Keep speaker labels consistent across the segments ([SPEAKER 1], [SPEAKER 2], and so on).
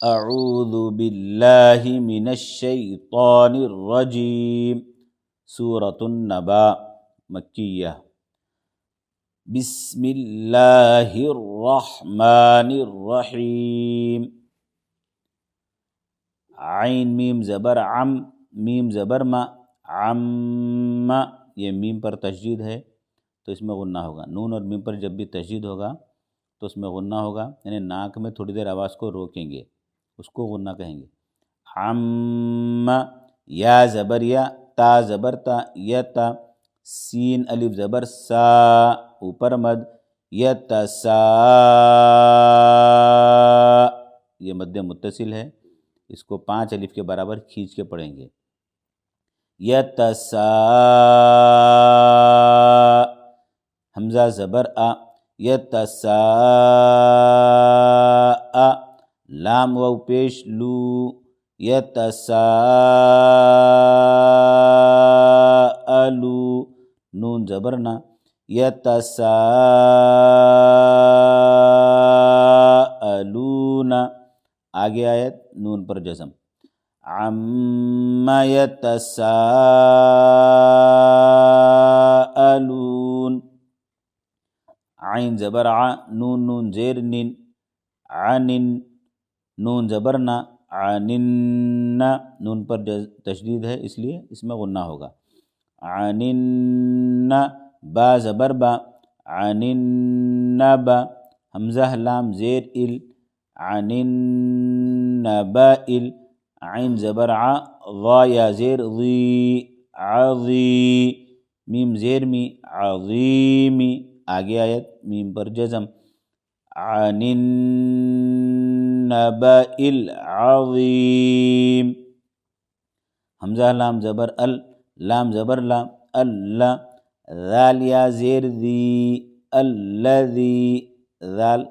[SPEAKER 1] اعوذ باللہ من الشیطان الرجیم۔ سورۃ النبا مکیہ۔ بسم اللہ الرحمن الرحیم۔ عین میم زبر عم، میم زبر ما، عم، یہ میم پر تشدید ہے تو اس میں غنہ ہوگا۔ نون اور میم پر جب بھی تشدید ہوگا تو اس میں غنہ ہوگا، یعنی ناک میں تھوڑی دیر آواز کو روکیں گے، اس کو غنہ کہیں گے۔ عم، یا زبر یا، تا زبر تا، یتا، سین الف زبر سا، اوپر مد، یتسا، یہ مد متصل ہے، اس کو 5 الف کے برابر کھینچ کے پڑھیں گے۔ یتسا، حمزہ زبر آ، یتسا، لام واو پیش لو، یتسا، الو، نون زبر نا، یتسا، الون، آگے آیت نون پر جزم۔ عم یتساءلون، عین زبر ع، نون نون زیر نن، عنن، نون زبر نا، عنن، نون پر تشدید ہے اس لیے اس میں غنہ ہوگا۔ عنن، با زبر با، عنن با، حمزہ لام زیر ال، عنن با ال، عین زبر ع، ضا یا زیر ضی، عظی، میم زیر می، عظیمی، آگے آیت میم پر جزم۔ عن النبأ العظیم، حمزہ لام زبر ال، لام زبر لا، اللہ، ذال یا زیر ذی، الذی، ذال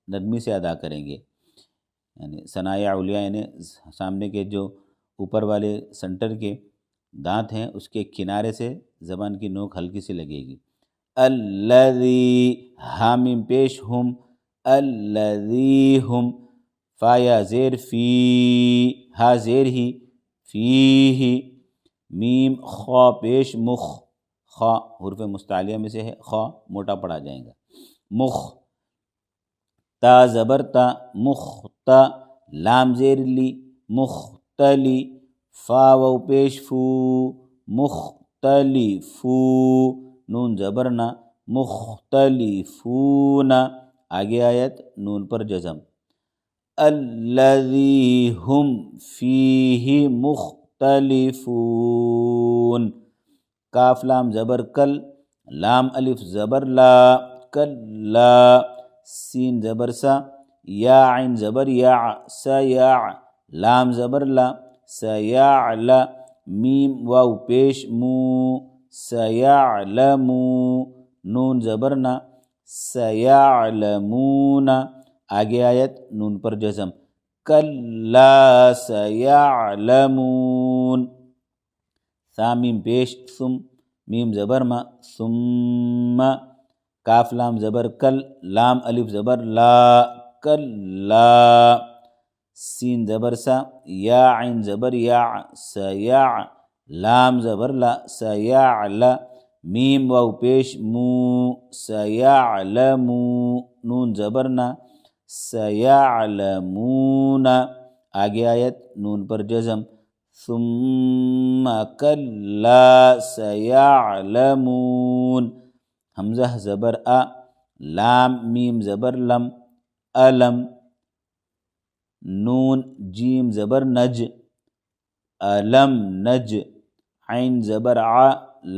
[SPEAKER 1] نرمی سے ادا کریں گے، یعنی ثناء علیہ، یعنی سامنے کے جو اوپر والے سنٹر کے دانت ہیں اس کے کنارے سے زبان کی نوک ہلکی سی لگے گی۔ الذی، ہا میم پیش ہم، الذی ہم، فا یا زیر فی، ہا زیر ہی، فیہ، میم خا پیش مخ، خا حروف مستعلیہ میں سے ہے، خا موٹا پڑھا جائے گا، مخ، تا زبر تا، مختا، لام زیر لی، مختلی، فا و پیش فو، مختلفو، نون زبر نا، مختلفون، آگے آیت نون پر جزم۔ الذی ہم فیہ مختلفون، کاف لام زبر کل، لام الف زبر لا، کلا، سین زبر سا، یا عین زبر یا، سیا، لام زبر لا، سیعلا، میم واو پیش مو، سیعلمو، نون زبر نا، سیعلمون، آگے آیت نون پر جزم۔ کلا سیعلمون، ثا میم پیش ثم، میم زبر ما، ثم، کاف لام زبر کل، لام الف زبر لا، کلا، سین زبر سا، یا عین زبر یا، سیع، لام زبر لا، سیعلا، میم واو پیش مو، سیعلمو، نون زبر نا، سیعلمون، آگے آیت نون پر جزم۔ ثم کلا سیعلمون، حمزہ زبر آ، لام میم زبر لم، علم، نون جیم زبر نج، علم نج، عین زبر ع،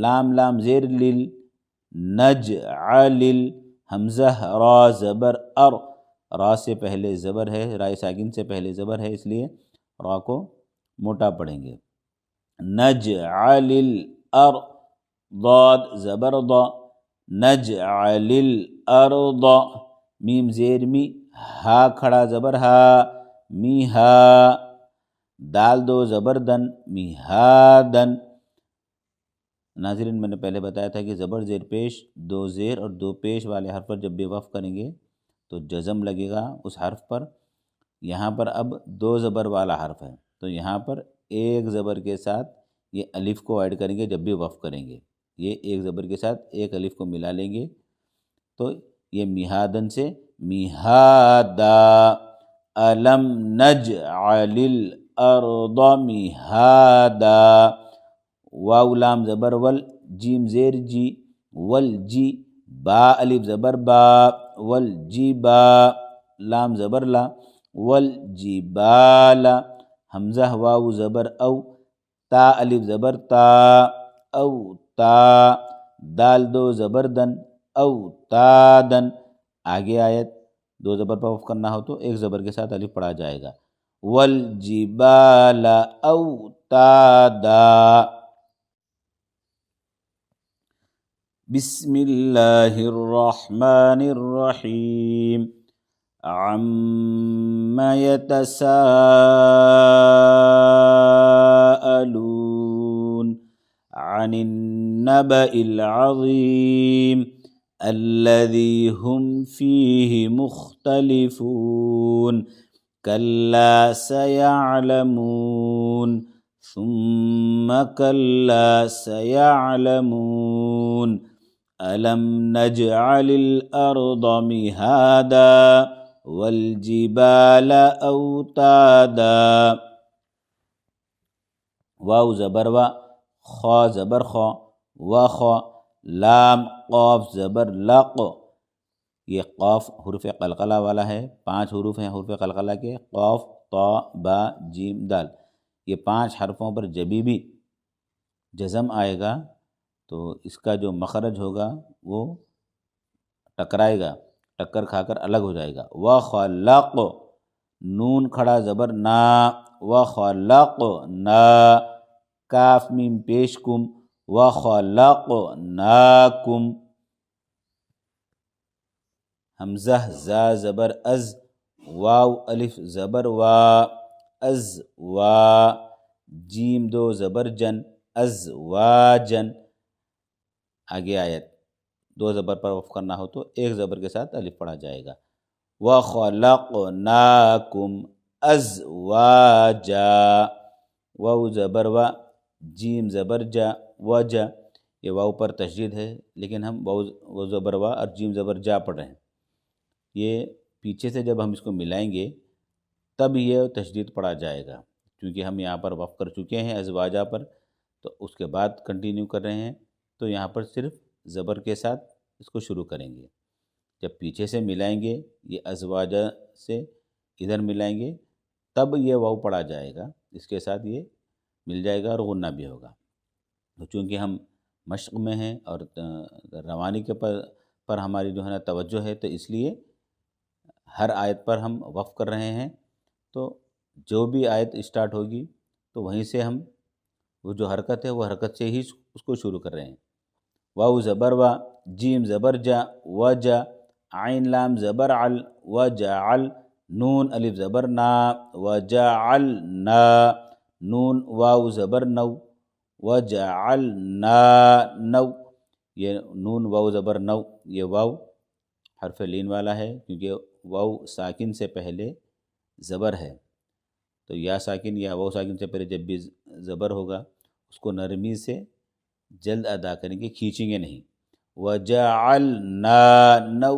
[SPEAKER 1] لام لام زیر لل، نجعلل، حمزہ را زبر ار، را سے پہلے زبر ہے، رائے ساکن سے پہلے زبر ہے، اس لیے را کو موٹا پڑھیں گے۔ نجعل الارض، ضاد زبر ضا، نجعل الارض، میم زیر می، ہا کھڑا زبر ہا، می ہا، دال دو زبر دن، می ہا دن۔ ناظرین میں نے پہلے بتایا تھا کہ زبر زیر پیش، 2 زیر اور 2 پیش والے حرف پر جب بھی وقف کریں گے تو جزم لگے گا اس حرف پر، یہاں پر اب 2 زبر والا حرف ہے، تو یہاں پر ایک زبر کے ساتھ یہ الف کو ایڈ کریں گے جب بھی وقف کریں گے، یہ ایک زبر کے ساتھ ایک الف کو ملا لیں گے، تو یہ میہادن سے میہادا، الم نجعل الارض میہادا، واو لام زبر ول، جیم زیر جی، والجی، با الف زبر با، والجبا، لام زبر لا، والجبال، حمزہ واو زبر او، تا الف زبر تا، او تا، دال 2 زبر دن، او تادن۔ آگے آیت 2 زبر پر وقف کرنا ہو تو ایک زبر کے ساتھ الف پڑھا جائے گا، والجبال اوتادا۔ بسم اللہ الرحمن الرحیم، عم يتساءلون عن النبأ العظيم الذي هم فيه مختلفون كلا سيعلمون ثم كلا سيعلمون ألم نجعل الأرض مهادا والجبال أوتادا۔ واو زبر وا، خا زبر خا، وخا، لام قاف زبر لق، یہ قاف حروف قلقلہ والا ہے، 5 حروف ہیں حروف قلقلہ کے، قاف، طا، با، جیم، دال، یہ 5 حرفوں پر جبھی بھی جزم آئے گا تو اس کا جو مخرج ہوگا وہ ٹکرائے گا، ٹکر کھا کر الگ ہو جائے گا۔ وخلق، نون کھڑا زبر نا، وخلق نا، کاف میم پیش کم، وخلقناکم، حمزہ زا زبر از، واو الف زبر وا، از وا، جیم 2 زبر جن، ازواجن۔ آگے آیت 2 زبر پر وقف کرنا ہو تو ایک زبر کے ساتھ الف پڑھا جائے گا، وَخَلَقْنَاكُمْ أَزْوَاجًا، واو زبر وا، جیم زبر جا، وجا، یہ واو پر تشدید ہے لیکن ہم واو زبر وا اور جیم زبر جا پڑھ رہے ہیں، یہ پیچھے سے جب ہم اس کو ملائیں گے تب یہ تشدید پڑھا جائے گا، کیونکہ ہم یہاں پر وقف کر چکے ہیں ازواجہ پر، تو اس کے بعد کنٹینیو کر رہے ہیں، تو یہاں پر صرف زبر کے ساتھ اس کو شروع کریں گے، جب پیچھے سے ملائیں گے یہ ازواجہ سے ادھر ملائیں گے تب یہ واو پڑھا جائے گا، اس کے ساتھ یہ مل جائے گا اور غنہ بھی ہوگا۔ تو چونکہ ہم مشق میں ہیں اور روانی کے پر ہماری جو ہے نا توجہ ہے، تو اس لیے ہر آیت پر ہم وقف کر رہے ہیں، تو جو بھی آیت اسٹارٹ ہوگی تو وہیں سے ہم وہ جو حرکت ہے وہ حرکت سے ہی اس کو شروع کر رہے ہیں۔ واو زبر وا، جیم زبر جا، وجا، عین لام زبر عل، وجعل، نون الف زبر نا، وجعلنا، نون واو زبر نو، وجعلنا نو، یہ نون واو زبر نو، یہ واو حرف لین والا ہے کیونکہ واو ساکن سے پہلے زبر ہے، تو یا ساکن یا واو ساکن سے پہلے جب بھی زبر ہوگا اس کو نرمی سے جلد ادا کریں گے، کھینچیں گے نہیں۔ وجعلنا نو،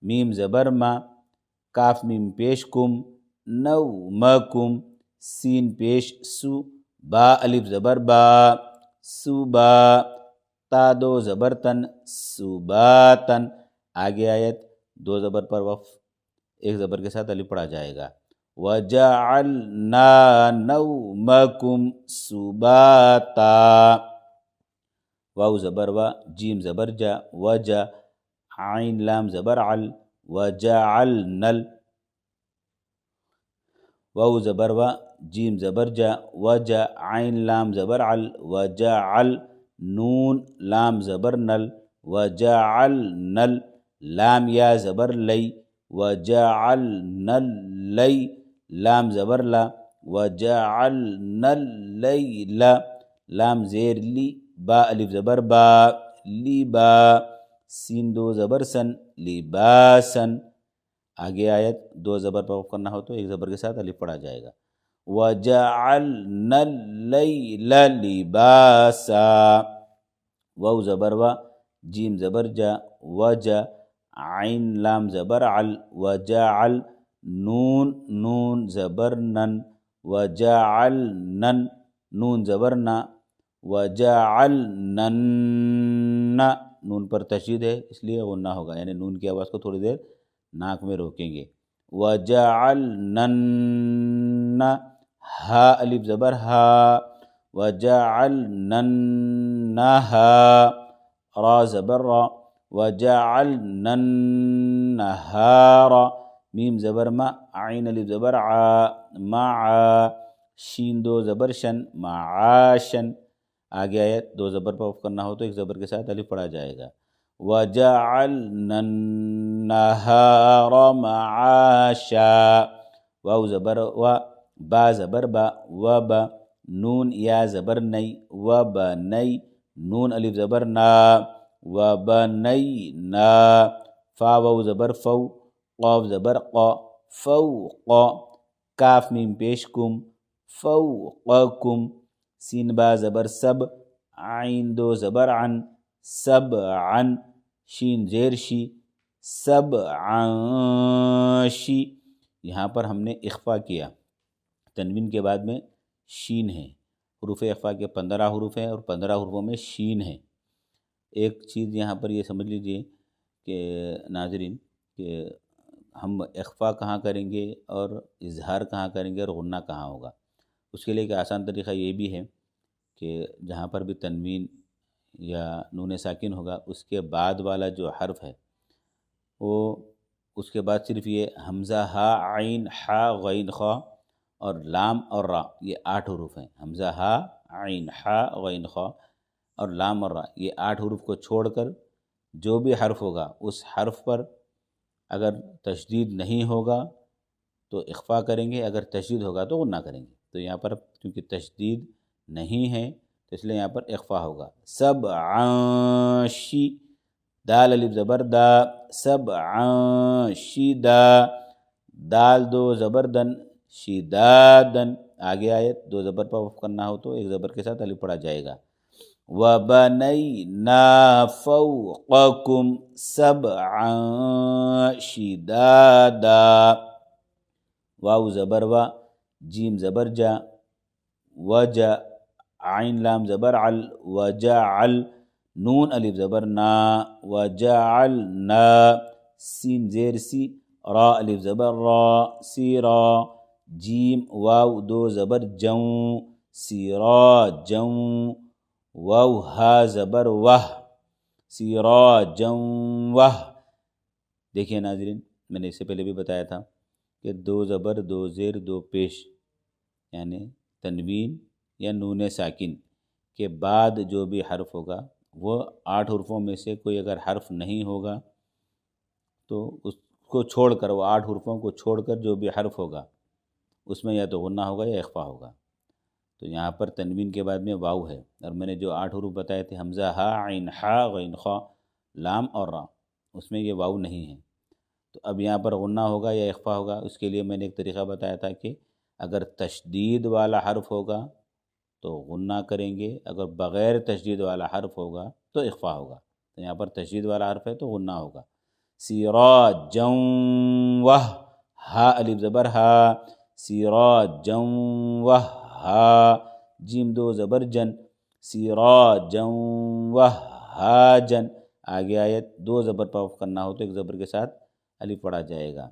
[SPEAKER 1] میم زبر ما، کاف میم پیش کم، نومکم، سین پیش سو، با الف زبر با، صوبا، تا 2 زبر تن، صوباتن۔ آگے آیت 2 زبر پر وقف، ایک زبر کے ساتھ الف پڑھا جائے گا، وجعلنا نومکم سباتا، واو زبر وا، جیم زبر جا، وجا، عین لام زبر عل، وجعلنل، واو زبر وا، جیم زبر جا، وجا، عین لام زبر عل، وجعل، نون لام زبر نل، وجعلنل، لام یا زبر لئی، وجعلنل لئی، لام زبر لا، وجعلنل لیل، لام زیر لی، با الف زبر با، لیبا، سین 2 زبر سن، لباسن۔ آگے آیت دو زبر پر وقف کرنا ہو تو ایک زبر کے ساتھ الف پڑھا جائے گا. وَجَعَلْنَا اللَّيْلَ لِبَاسًا، واو زبر وا، جیم زبر جا، وجا، عین لام زبر عل، وجعل، نون زبر نن، وجعلنا، نون زبر نا، وجعلنا، نون پر تشدید ہے اس لیے غنہ ہوگا، یعنی نون کی آواز کو تھوڑی دیر ناک میں روکیں گے. وجعلنا، ہا الف زبر ہا، وجعلنا النہار، را زبر را، وجعلنا النہار، میم زبر ما، عین الف زبر عا، معا، شین دو زبر شن، معاشن. آگے آیت دو زبر پر وقف کرنا ہو تو ایک زبر کے ساتھ الف پڑھا جائے گا. وَجَعَلْنَا النَّهَارَ مَعَاشًا، واو زبر و، با زبر با، وبا، نون یا زبر نئی، وبنئی، نون الف زبر نا، وبنینا، فا واو زبر فو، قاف زبر قا، فوق، کاف میم پیش کم، فوقکم، سین با زبر سب، عین دو زبر عن، سبعا، شین زیر شی، سبعا شی. یہاں پر ہم نے اخفا کیا، تنوین کے بعد میں شین ہے، حروف اخفا کے 15 حروف ہیں اور 15 حروفوں میں شین ہے. ایک چیز یہاں پر یہ سمجھ لیجئے کہ ناظرین کہ ہم اخفا کہاں کریں گے اور اظہار کہاں کریں گے اور غنہ کہاں ہوگا. اس کے لیے ایک آسان طریقہ یہ بھی ہے کہ جہاں پر بھی تنوین یا نون ساکن ہوگا اس کے بعد والا جو حرف ہے وہ اس کے بعد صرف یہ حمزہ ہا عین حا غین خا اور لام اور را، یہ 8 حروف ہیں. حمزہ ہا عین حا غین خا اور لام اور را، یہ 8 حروف کو چھوڑ کر جو بھی حرف ہوگا اس حرف پر اگر تشدید نہیں ہوگا تو اخفا کریں گے، اگر تشدید ہوگا تو غنہ کریں گے. تو یہاں پر کیونکہ تشدید نہیں ہے تو اس لیے یہاں پر اخفا ہوگا. سبعا شی، دال الف زبر دا، سبعا شیدا، دال دو زبر دن، شدادن. آگے آیت دو زبر پر وقف کرنا ہو تو ایک زبر کے ساتھ الف پڑھا جائے گا. وَبَنَيْنَا فَوْقَكُمْ سَبْعًا شِدَادًا، واو زبر و، جیم زبر جا، وجا، عین لام زبر عل، وجعل، نون الف زبر نا، وجعلنا، سین زیر سی، را الف زبر را، سیرا، جیم واو دو زبر جوں، سراجوں، واو ہا زبر وہ، سراجوں وہ. دیکھیے ناظرین میں نے اس سے پہلے بھی بتایا تھا کہ دو زبر دو زیر دو پیش، یعنی تنوین یا نون ساکن کے بعد جو بھی حرف ہوگا وہ 8 حرفوں میں سے کوئی اگر حرف نہیں ہوگا تو اس کو چھوڑ کر، وہ 8 حرفوں کو چھوڑ کر جو بھی حرف ہوگا اس میں یا تو غنہ ہوگا یا اخفا ہوگا. تو یہاں پر تنوین کے بعد میں واو ہے اور میں نے جو 8 حروف بتائے تھے حمزہ ہا عین حا غین خا لام اور را، اس میں یہ واو نہیں ہے. تو اب یہاں پر غنہ ہوگا یا اخفا ہوگا، اس کے لیے میں نے ایک طریقہ بتایا تھا کہ اگر تشدید والا حرف ہوگا تو غنہ کریں گے، اگر بغیر تشدید والا حرف ہوگا تو اخفا ہوگا. تو یہاں پر تشدید والا حرف ہے تو غنہ ہوگا. سراجوں وہ، ہا الف زبر ہا، سراجوں وہ ہا، جیم دو زبر جن، سراجوں وہ ہاجن. آگے آیت دو زبر پر وقف کرنا ہو تو ایک زبر کے ساتھ الف پڑھا جائے گا.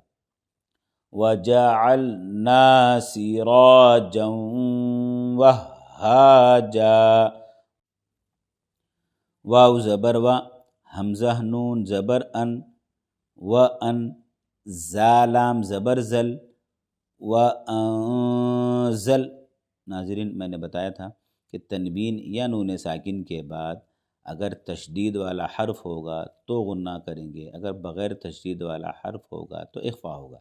[SPEAKER 1] وَجَعَلْنَا سِرَاجًا وَهَّاجًا، واو زبر و، حمزہ نون زبر ان، وَأَن، زالام زبر زل، وَأَنزل. ناظرین میں نے بتایا تھا کہ تنوین یا نون ساکن کے بعد اگر تشدید والا حرف ہوگا تو غنہ کریں گے، اگر بغیر تشدید والا حرف ہوگا تو اخفا ہوگا.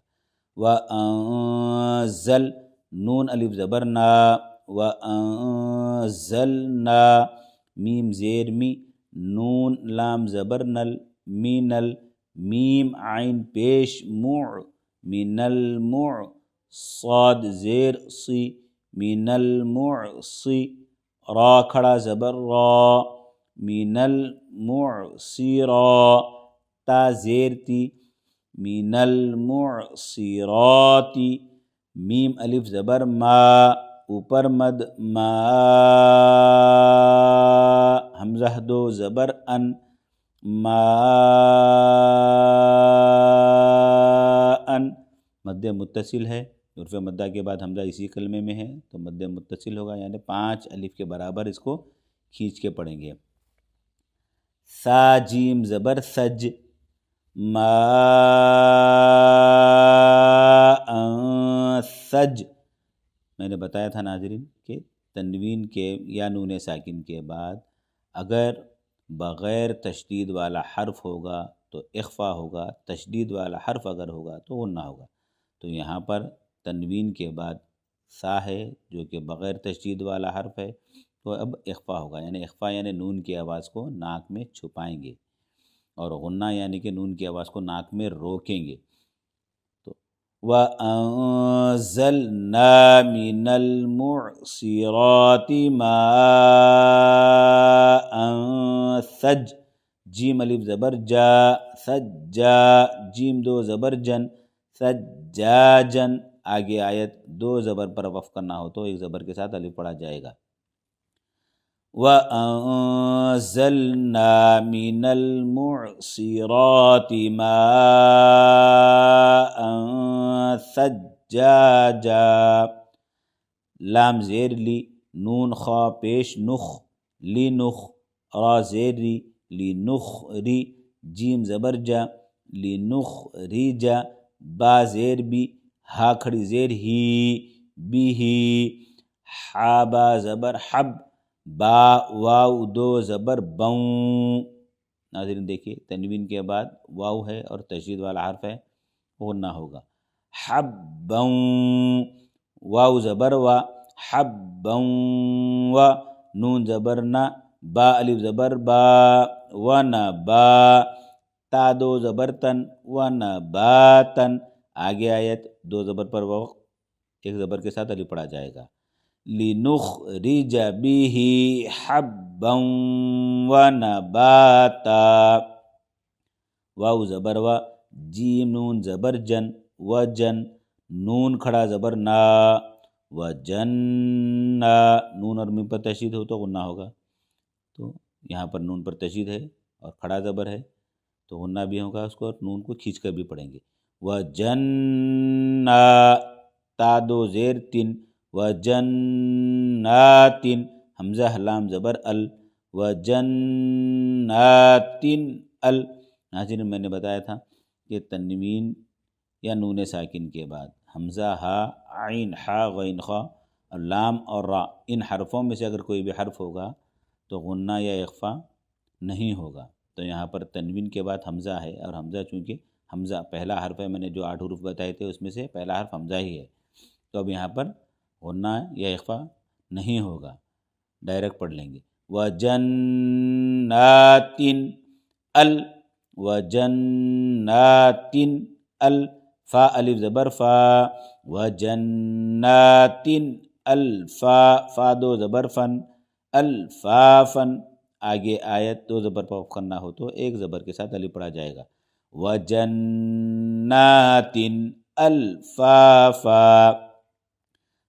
[SPEAKER 1] وَأَنزل، نون الف زبر نا، وَأَنزلنا، میم زیر می، نون لام زبر نل، مینل، میم عین پیش مع، من صاد زیر سی من المعصی را کھڑا زبر را من المعصرا تا زیر تی من المعصرات میم الف زبر ما اوپر مد ما حمزہ دو زبر ان ما ان مد متصل ہے، حرف مدہ کے بعد حمزہ اسی کلمے میں ہے تو مد متصل ہوگا، یعنی 5 الف کے برابر اس کو کھینچ کے پڑھیں گے۔ سا جیم زبر سج ما سج، میں نے بتایا تھا ناظرین کہ تنوین کے یا نون ساکن کے بعد اگر بغیر تشدید والا حرف ہوگا تو اخفا ہوگا، تشدید والا حرف اگر ہوگا تو غنہ ہوگا۔ تو یہاں پر تنوین کے بعد سا ہے جو کہ بغیر تشدید والا حرف ہے، تو اب اخفا ہوگا، یعنی اخفا یعنی نون کی آواز کو ناک میں چھپائیں گے، اور غنہ یعنی کہ نون کی آواز کو ناک میں روکیں گے۔ تو وَأَنزَلْنَا مِنَ الْمُعْصِرَاتِ مَاءً ثَجْ جیم الف زبر جا سجا جیم دو زبر جن سجاجن، آگے آیت دو زبر پر وقف کرنا ہو تو ایک زبر کے ساتھ الف پڑھا جائے گا۔ وَأَنزَلْنَا مِنَ الْمُعْصِرَاتِ مَاءً ثَجَّاجًا لام زیر لی نون خا پیش نخ لی نخ را زیر ری لی نخ ری جیم زبر جا لی نخ ری جا با زیر بی ہا کھڑی زیر ہی بی ہی حا با زبر حب با واو دو زبر بوں۔ ناظرین دیکھیے تنوین کے بعد واو ہے اور تشدید والا حرف ہے، غنہ ہوگا۔ حبوں واو زبر وا حبوں و نون زبر نا با الف زبر با ونبا تا دو زبر تن ونباتن، آگے آیت دو زبر پر وقف ایک زبر کے ساتھ الف پڑھا جائے گا۔ لِنُخْرِجَ بِهِ حَبًّا وَنَبَاتًا واو زبر وا جیم نون زبر جن وجن نون کھڑا زبر نا وجنّا نون اور میم پر تشدید ہو تو غنہ ہوگا، تو یہاں پر نون پر تشدید ہے اور کھڑا زبر ہے تو غنہ بھی ہوگا، اس کو اور نون کو کھینچ کر بھی پڑھیں گے۔ وجنّا تا دو زیر تن وجنات حمزہ لام زبر ال وجنات ال۔ ناظرین میں نے بتایا تھا کہ تنوین یا نون ساکن کے بعد حمزہ ہا عین حا غین خا اور لام اور را ان حرفوں میں سے اگر کوئی بھی حرف ہوگا تو غنہ یا اخفا نہیں ہوگا۔ تو یہاں پر تنوین کے بعد حمزہ ہے اور حمزہ چونکہ حمزہ پہلا حرف ہے، میں نے جو 8 حروف بتائے تھے اس میں سے پہلا حرف حمزہ ہی ہے، تو اب یہاں پر غنہ یا اخفا نہیں ہوگا، ڈائریکٹ پڑھ لیں گے۔ وَجَنَّاتٍ ال وَجَنَّاتٍ ال فا الف زبر فا وَجَنَّاتٍ الفا فا دو زبر فن الفافن، آگے آیت دو زبر پر وقف کرنا ہو تو ایک زبر کے ساتھ الف پڑھا جائے گا۔ وَجَنَّاتٍ الفافا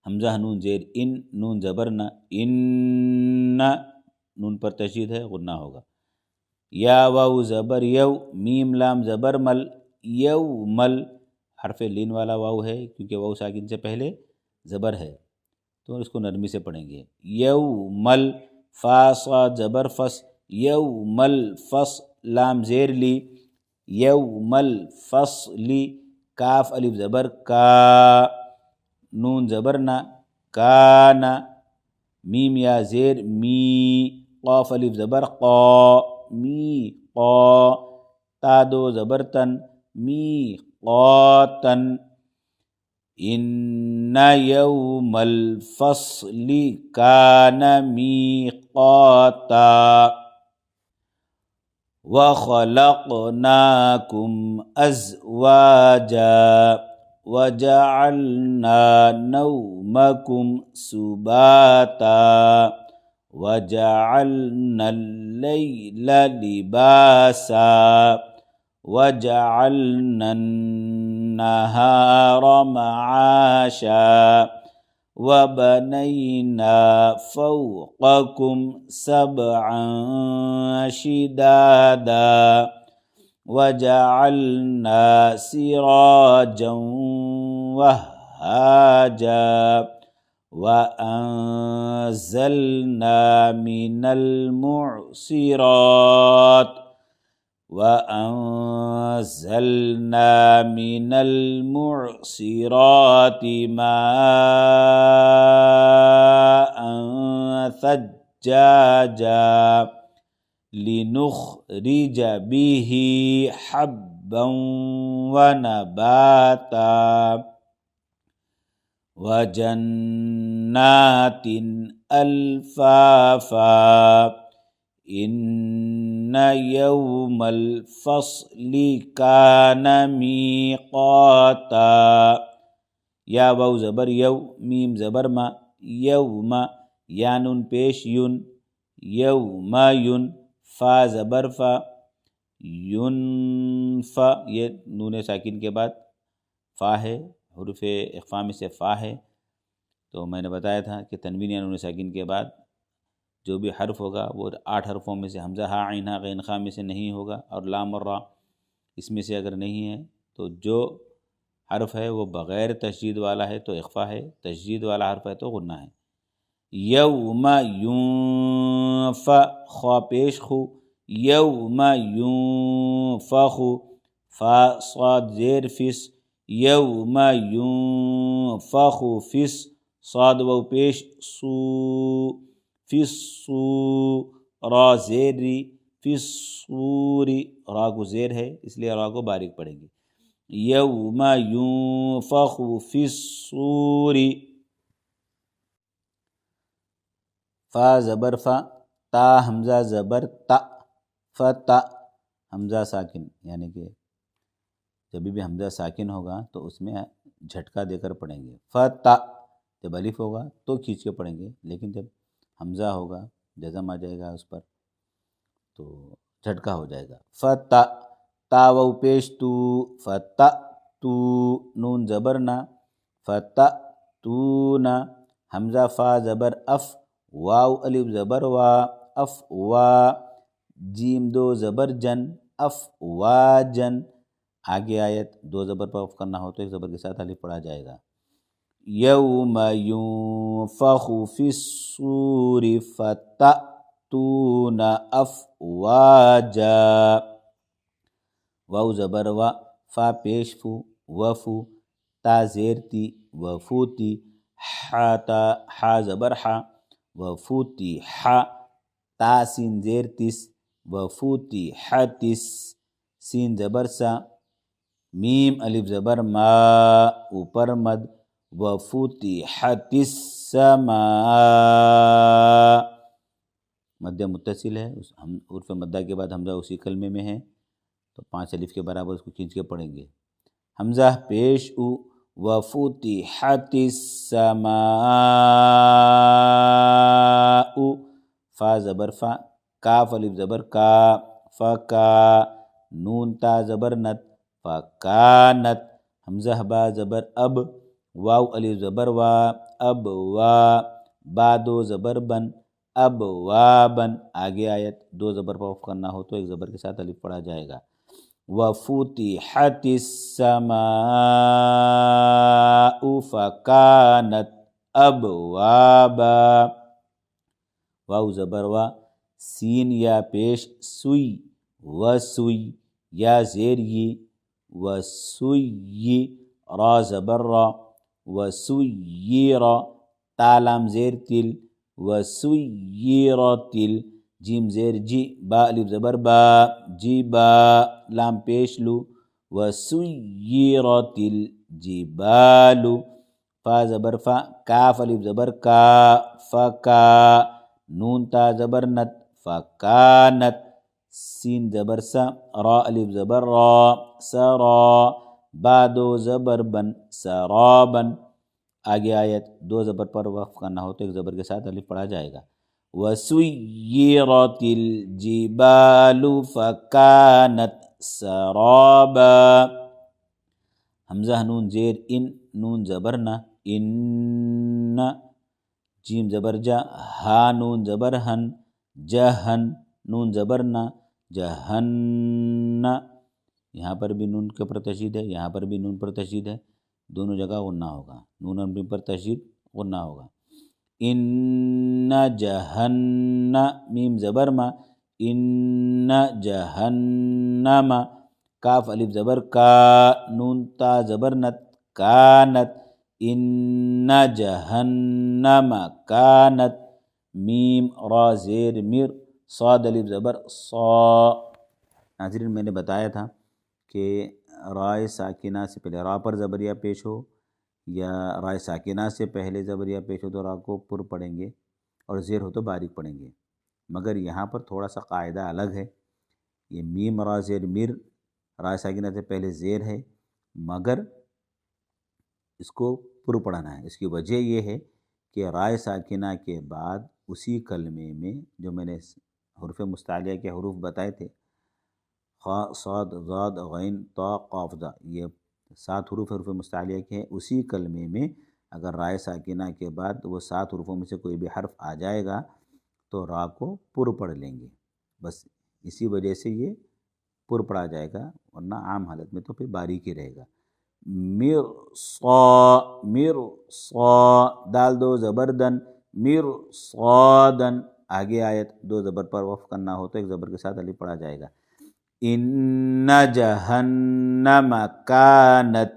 [SPEAKER 1] حمزہ نون زیر ان نون زبر نہ ان نون پر تشدید ہے، غنہ ہوگا۔ یا واو زبر یو میم لام زبر مل یو مل حرف لین والا واو ہے کیونکہ واو ساکن سے پہلے زبر ہے تو اس کو نرمی سے پڑھیں گے۔ یو مل فا صاد زبر فس یو مل فس لام زیر لی یو مل فس لی کاف الف زبر کا نون زبر نا کانا میم یا زیر می قاف الف زبر قا می قا تا دو زبر تن می قاتن ان یوم الفصل کان میقاتا وَخَلَقْنَاكُمْ أَزْوَاجًا وجعلنا نومكم سباتا وجعلنا الليل لباسا وجعلنا النهار معاشا وبنينا فوقكم سبعا شدادا وجعلنا سراجا وهاجا وأنزلنا من المعصرات ماء ثجاجا لنخرج به حبا ونباتا وجنات ألفافا إن يوم الفصل كان ميقاتا یا واو زبر یو میم زبر ما یوم یا نون پیش یون یوم یون فا زبر فا یون فا یہ نون ساکن کے بعد فا ہے، حروف اخفا میں سے فا ہے. تو میں نے بتایا تھا کہ تنوین یا نون ساکن کے بعد جو بھی حرف ہوگا وہ 8 حرفوں میں سے حمزہ ہا عین ہا غین خا میں سے نہیں ہوگا، اور لام اور را اس میں سے اگر نہیں ہے تو جو حرف ہے وہ بغیر تشدید والا ہے تو اخفا ہے، تشدید والا حرف ہے تو غنہ ہے. یوم ینف خوا پیش خو یوم ینفخ فا صاد زیر فس یوم ینفخ فس صاد و پیش سو فس سو را زیر ری فس سوری را کو زیر ہے اس لیے را کو باریک پڑھیں گے. یوم ینفخ فی الصور فا زبر فا تا حمزہ زبر تا فتا حمزہ ساکن، یعنی کہ جب بھی حمزہ ساکن ہوگا تو اس میں جھٹکا دے کر پڑھیں گے. فتا جب الف ہوگا تو کھینچ کے پڑھیں گے، لیکن جب حمزہ ہوگا جزم آ جائے گا اس پر تو جھٹکا ہو جائے گا. فتا تا و پیش تو فتا تو نون زبر نا فتا تو نا حمزہ فا زبر اف واو الف زبر وا اف وا جیم دو زبر جن اف وا جن. آگے آیت 2 زبر پر وقف کرنا ہو تو 1 زبر کے ساتھ الف پڑھا جائے گا. یوم ینفخ فی الصور فتأتون افواجا واو زبر وا فا پیش فو وفو تا زیر تی وفوتی حا زبر حا وفوتی حا تا سین زیر تس وفوتی حتس سین زبر سا میم الف زبر ما اوپر مد وفتحت السماء مد متصل ہے، حرف مدہ کے بعد حمزہ اسی کلمے میں ہے تو 5 الف کے برابر اس کو کھینچ کے پڑھیں گے. حمزہ پیش او وفتحت السماء فا زبر فا کاف الف زبر کا فکا نون تا زبر نت فکانت حمزہ با زبر اب واو الف زبر وا اب وا با 2 زبر بن اب وا بن. آگے آیت 2 زبر پر وقف کرنا ہو تو 1 زبر کے ساتھ الف پڑھا جائے گا. وفتحت السماء فکانت ابوابا واو زبر وا سین یا پیش سوئی وسوئی یا زیر یہ وسوئی را زبر را وسویرا تا لام زیر تل وسویرتل جیم زیر جی با الف زبر با جی با لام پیش لو وسویرتل جبالو فا زبر فا کاف الف زبر کا فکا نون تا زبر نت فکانت سین زبر سا را الف زبر را سرا با دو زبر بن سرابن. آگے آیت دو زبر پر وقف کرنا ہو تو ایک زبر کے ساتھ الف پڑھا جائے گا. وَسُيِّرَتِ الْجِبَالُ فَكَانَتْ سَرَابًا. حمزہ نون زیر ان، نون زبر نہ ان، جیم زبر جا، ہا نون زبر ہن، جہن نون زبر نہ جہن. یہاں پر بھی نون کے پر تشدید ہے، یہاں پر بھی نون پر تشدید ہے، دونوں جگہ غنہ ہوگا، نون پر تشدید غنہ ہوگا. ان جہن میم زبر ما، ان جہنم. کاف الف زبر کا، نون تا زبر نت کانت، ان جہنم کانت. میم را زیر مر، صاد الف زبر صا. ناظرین میں نے بتایا تھا کہ رائے ساکنہ سے پہلے را پر زبریہ پیش ہو یا رائے ساکنہ سے پہلے زبریہ پیش ہو تو را کو پر پڑھیں گے اور زیر ہو تو باریک پڑھیں گے. مگر یہاں پر تھوڑا سا قاعدہ الگ ہے. یہ میم را زیر مر رائے ساکنہ سے پہلے زیر ہے مگر اس کو پر پڑھنا ہے. اس کی وجہ یہ ہے کہ رائے ساکنہ کے بعد اسی کلمے میں جو میں نے حروف مستعلیہ کے حروف بتائے تھے، خا صاد ضاد غین طا قاف ذا، یہ 7 حروف مستعلیہ کے ہیں. اسی کلمے میں اگر رائے ساکنہ کے بعد وہ 7 حروفوں میں سے کوئی بھی حرف آ جائے گا تو را کو پر پڑھ لیں گے. بس اسی وجہ سے یہ پر پڑھا جائے گا، ورنہ عام حالت میں تو پھر باریک ہی رہے گا. مر صا، دال دو زبردن مر صادن. آگے آیت دو زبر پر وقف کرنا ہو تو ایک زبر کے ساتھ الف پڑھا جائے گا. ان جہنم کانت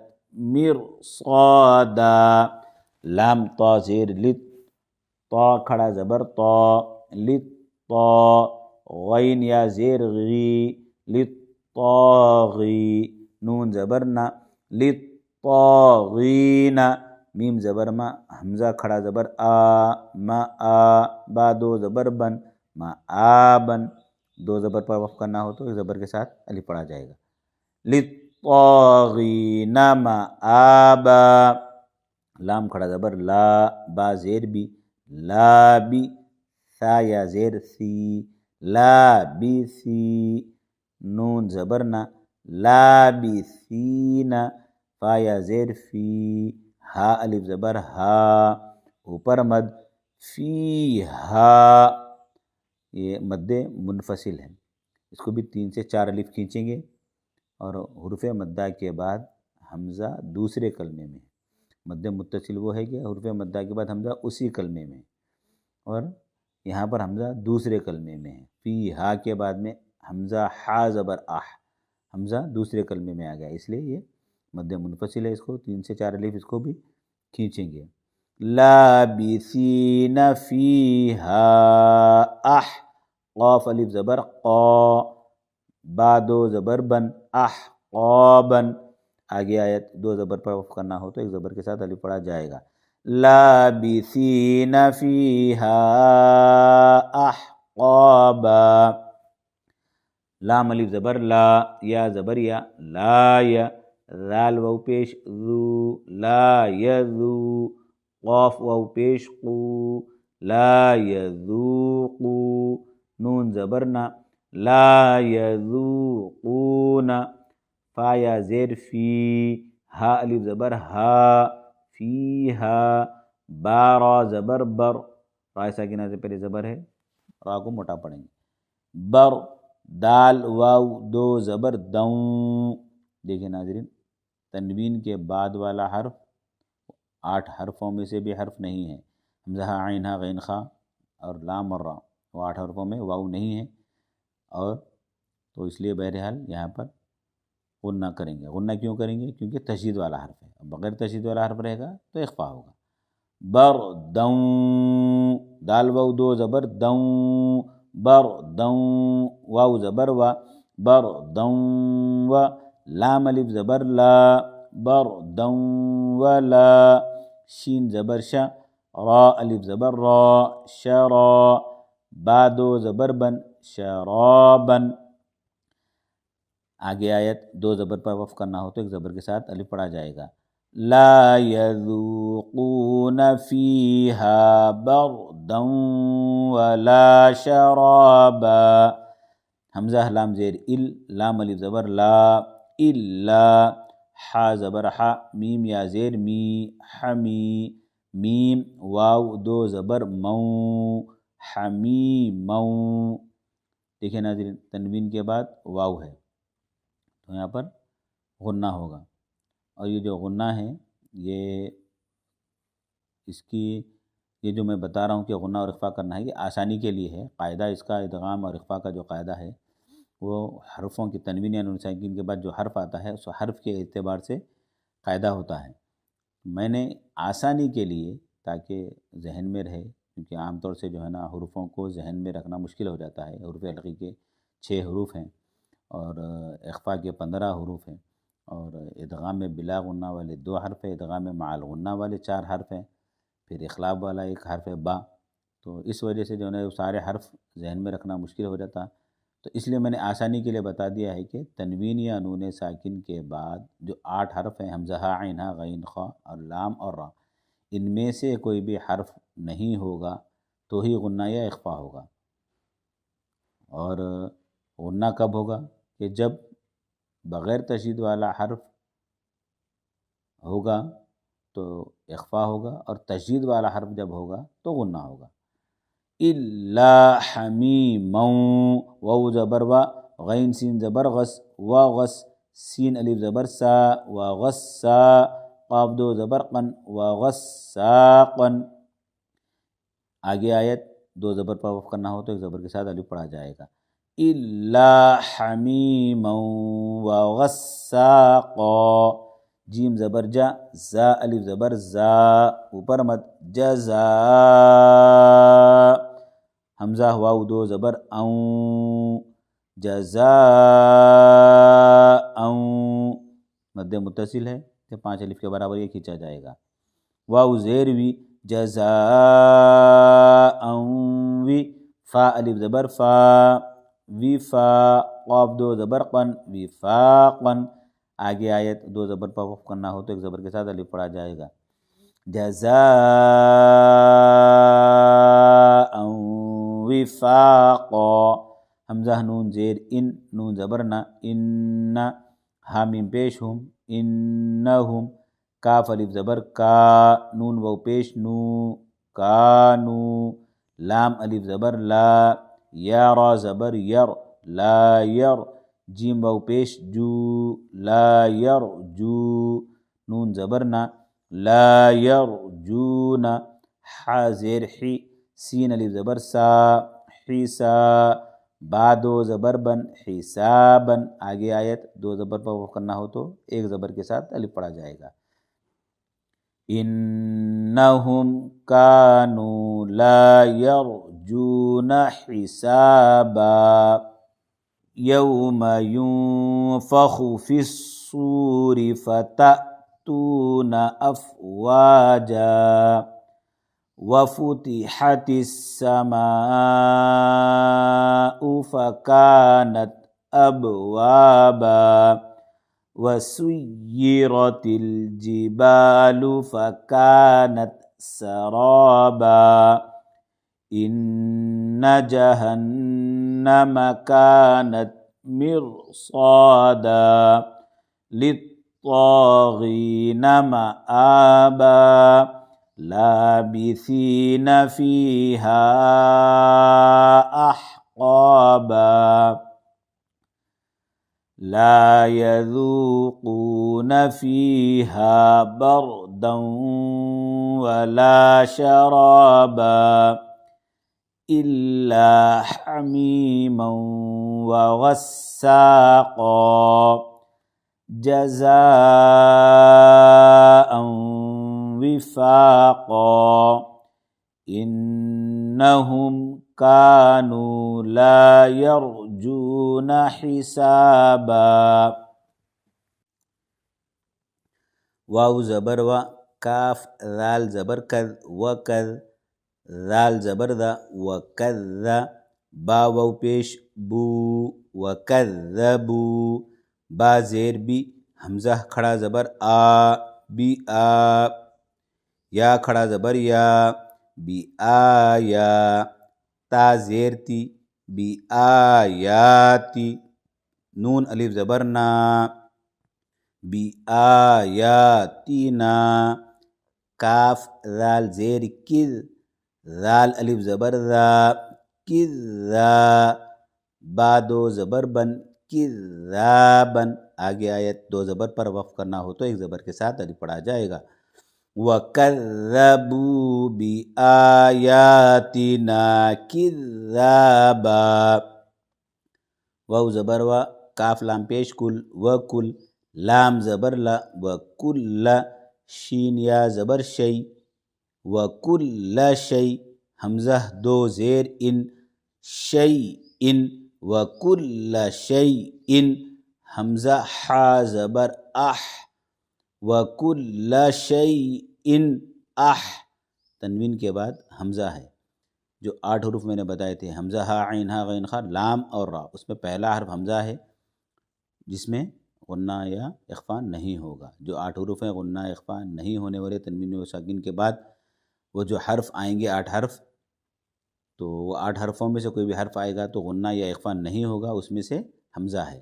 [SPEAKER 1] مرصادا. لام طا زیر لت، طا کھڑا زبر طا، لت طا. غین یا زیر غی، لت طاغی. نون زبر نہ لت طاغین. میم زبر ما، حمزہ کھڑا زبر آ، ما آ. با دو زبر بن ما آبن. دو زبر پر وقف کرنا ہو تو ایک زبر کے ساتھ الف پڑھا جائے گا. للطاغین مآبا. لام کھڑا زبر لا، با زیر بی، لا بی. ثا یا زیر سی، لا بی سی. نون زبر نہ لا بی سین. فا یا زیر فی، ہا الف زبر ہا، اوپر مد فی ہا. یہ مد منفصل ہے، اس کو بھی 3 سے 4 الف کھینچیں گے اور حروف مدہ کے بعد حمزہ دوسرے کلمے میں. مد متصل وہ ہے کہ حروف مدہ کے بعد حمزہ اسی کلمے میں، اور یہاں پر حمزہ دوسرے کلمے میں ہے. فی ہا کے بعد میں حمزہ ہا زبر آہ، حمزہ دوسرے کلمے میں آ گیا، اس لیے یہ مد منفصل ہے. اس کو 3 سے 4 الف اس کو بھی کھینچیں گے. لابثین فیہا اح، قاف الف زبر قا، با دو زبر بن احقابن. آگے آیت دو زبر پر وقف کرنا ہو تو ایک زبر کے ساتھ الف پڑھا جائے گا. لابثین فیہا احقابا. لام الف زبر لا، یا زبر یا، لا یا. ذال واو پیش ذو، لا یذو. قاف واو پیش قو، لا یذوقو. نون زبر نہ لا یذوقون. فا یا زیر فی، ہا الف زبر ہا، فیہا. با را زبر بر، را ساکنہ سے پہلے زبر ہے، را کو موٹا پڑھیں گے. بر. دال واو دو زبر دوں. دیکھیں ناظرین، تنوین کے بعد والا حرف 8 حرفوں میں سے بھی حرف نہیں ہے. حمزہ عین ہا غین خا اور لام اور را، وہ 8 حرفوں میں واو نہیں ہے، اور تو اس لیے بہرحال یہاں پر غنہ کریں گے. غنہ کیوں کریں گے؟ کیونکہ تشدید والا حرف ہے. بغیر تشدید والا حرف رہے گا تو اخفا ہوگا. بردوں، دال واو دو زبر دوں، بردوں. واو زبر وا، بردوں و. لام الف زبر لا، بردوں ولا. شین زبر شا، را الف زبر را، شرا. با دو زبر بن، شرابن. آگے آیت دو زبر پر وقف کرنا ہو تو ایک زبر کے ساتھ الف پڑھا جائے گا. لا يذوقون فيها بردا ولا شرابا. حمزہ لام زیر ال، لام الف زبر لا، الا، حا زبر حا، میم یا زیر می، حمی، میم واو دو زبر مو، حمیمو. دیکھیں ناظرین تنوین کے بعد واو ہے تو یہاں پر غنہ ہوگا، اور یہ جو غنہ ہے یہ یہ جو میں بتا رہا ہوں کہ غنہ اور اخفا کرنا ہے یہ آسانی کے لیے ہے. قاعدہ اس کا ادغام اور اخفا کا جو قاعدہ ہے وہ حرفوں کی تنوین یا نون ساکن کے بعد جو حرف آتا ہے اس حرف کے اعتبار سے قاعدہ ہوتا ہے. میں نے آسانی کے لیے تاکہ ذہن میں رہے، کیونکہ عام طور سے جو ہے نا حروفوں کو ذہن میں رکھنا مشکل ہو جاتا ہے. حروف علقی کے 6 حروف ہیں اور اخفا کے 15 حروف ہیں، اور ادغام میں بلا غنہ والے 2 حرف ہیں، ادغام میں مع الغنہ والے 4 حرف ہیں، پھر اخلاب والا 1 حرف ہے با. تو اس وجہ سے جو ہے نا وہ سارے حرف ذہن میں رکھنا مشکل ہو جاتا. تو اس لیے میں نے آسانی کے لیے بتا دیا ہے کہ تنوین یا نون ساکن کے بعد جو 8 حرف ہیں حمزہ ہا عین ہا غین خا اور لام اور را، ان میں سے کوئی بھی حرف نہیں ہوگا تو ہی غنہ یا اخفا ہوگا. اور غنہ کب ہوگا؟ کہ جب بغیر تشدید والا حرف ہوگا تو اخفا ہوگا، اور تشدید والا حرف جب ہوگا تو غنہ ہوگا. الا حمیما، واو زبر وا، غین سین زبر غس، وا غس، سین الف زبر سا، وا غسا، قاف دو زبر قن، وا غساقن. آگے آیت 2 زبر پر وقف کرنا ہو تو ایک زبر کے ساتھ الف پڑھا جائے گا. الا حمیما وغساقا، جیم زبر جا، زا الف زبر زا، اوپر مد، جزا، حمزہ واو 2 زبر اون، جزا اون، مد متصل ہے کہ 5 الف کے برابر یہ کھینچا جائے گا. واو زیر وی، جزا وی، فا الف زبر فا، وفا، قاف 2 زبر قن، وفاقن. آگے آیت 2 زبر پر وقف کرنا ہو تو ایک زبر کے ساتھ الف پڑھا جائے گا. جزاء وفاقا، حمزہ نون زیر ان، نون زبر نا، ان، حامیم پیش ہم، انہم، کاف الف زبر کا، نون واو پیش نو، کانو، لام الف زبر لا، یا را زبر یر، لا یر، جیم واو پیش جو، لا یرجو، نون زبر نا، لا یرجون، حا زیر حی، سین الف زبر سا، حیسا، با 2 زبر بن، حسابن. آگے آیت 2 زبر پر وقف کرنا ہو تو ایک زبر کے ساتھ الف پڑھا جائے گا. انہم کانوا لا یرجون حسابا، یوم ینفخ فی الصور فتأتون افواجا، وفتحت السماء فكانت أبوابا، وسيرت الجبال فكانت سرابا، إن جهنم كانت مرصادا، للطاغين مآبا، لابثين فيها أحقابا، لا يذوقون فيها بردا ولا شرابا إلا حميما وغساقا، جزاء وفاقا، إنهم كانوا لا يرجون حسابا. واو زبر و، کاف ذال زبر کذ، وکذ، ذال زبر ذا، وکذ، با واو پیش بو، وکذبو، با زیر بی، حمزہ کھڑا زبر آ، بی آ، یا کھڑا زبر یا، بی آیا، تا زیر تی، بی آیاتی، نون الف زبر نا، بی آیاتینا، کاف ذال زیر کذ، ذال الف زبر ذا، کذا، با دو زبر بن، کذابن، آگے آیت دو زبر پر وقف کرنا ہو تو ایک زبر کے ساتھ الف پڑھا جائے گا. وَكَذَّبُوا بِآيَاتِنَا كِذَّابًا، واو زبر وا، کاف لام پیش کل، وکل، لام زبر لا، وکل، شین یا زبر شی، وکل شی، حمزہ دو زیر ان، شی ان، وکل شی ان، حمزہ حا زبر اح، وکل شی ان اح، تنوین کے بعد حمزہ ہے. جو 8 حروف میں نے بتائے تھے، حمزہ ہا عین ہا غین خا لام اور را، اس میں پہلا حرف حمزہ ہے جس میں غنہ یا اخفا نہیں ہوگا. جو 8 حروف ہیں غنہ اخفا نہیں ہونے والے تنوین و ساکن کے بعد وہ جو حرف آئیں گے 8 حرف، تو وہ 8 حرفوں میں سے کوئی بھی حرف آئے گا تو غنہ یا اخفا نہیں ہوگا، اس میں سے حمزہ ہے.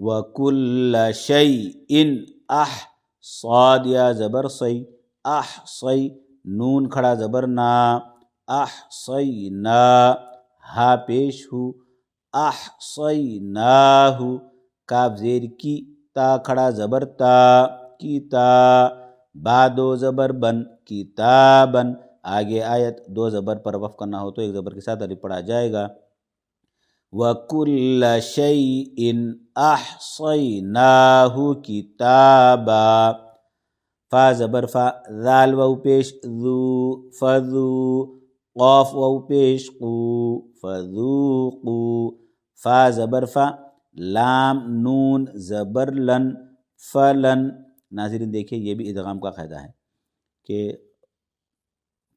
[SPEAKER 1] وَكُلَّ شَيْءٍ اح، صاد یا زبر صی، احصی، نون کھڑا زبر نا، احصینا، ہا پیش ہو، احصیناہ، کاف زیر کی، تا کھڑا زبر تا، کیتا، با دو زبر بن، کتابن، آگے آیت دو زبر پر وقف کرنا ہو تو ایک زبر کے ساتھ الف پڑھا جائے گا. وَكُلَّ شَيْءٍ أَحْصَيْنَاهُ كِتَابًا، فا زبر فا، ذال واو پیش ذو، فذو، قاف واو پیش قو، فذوقو، فا زبر فا، لام نون زبر لن، فلن. ناظرین دیکھیں یہ بھی ادغام کا قاعدہ ہے کہ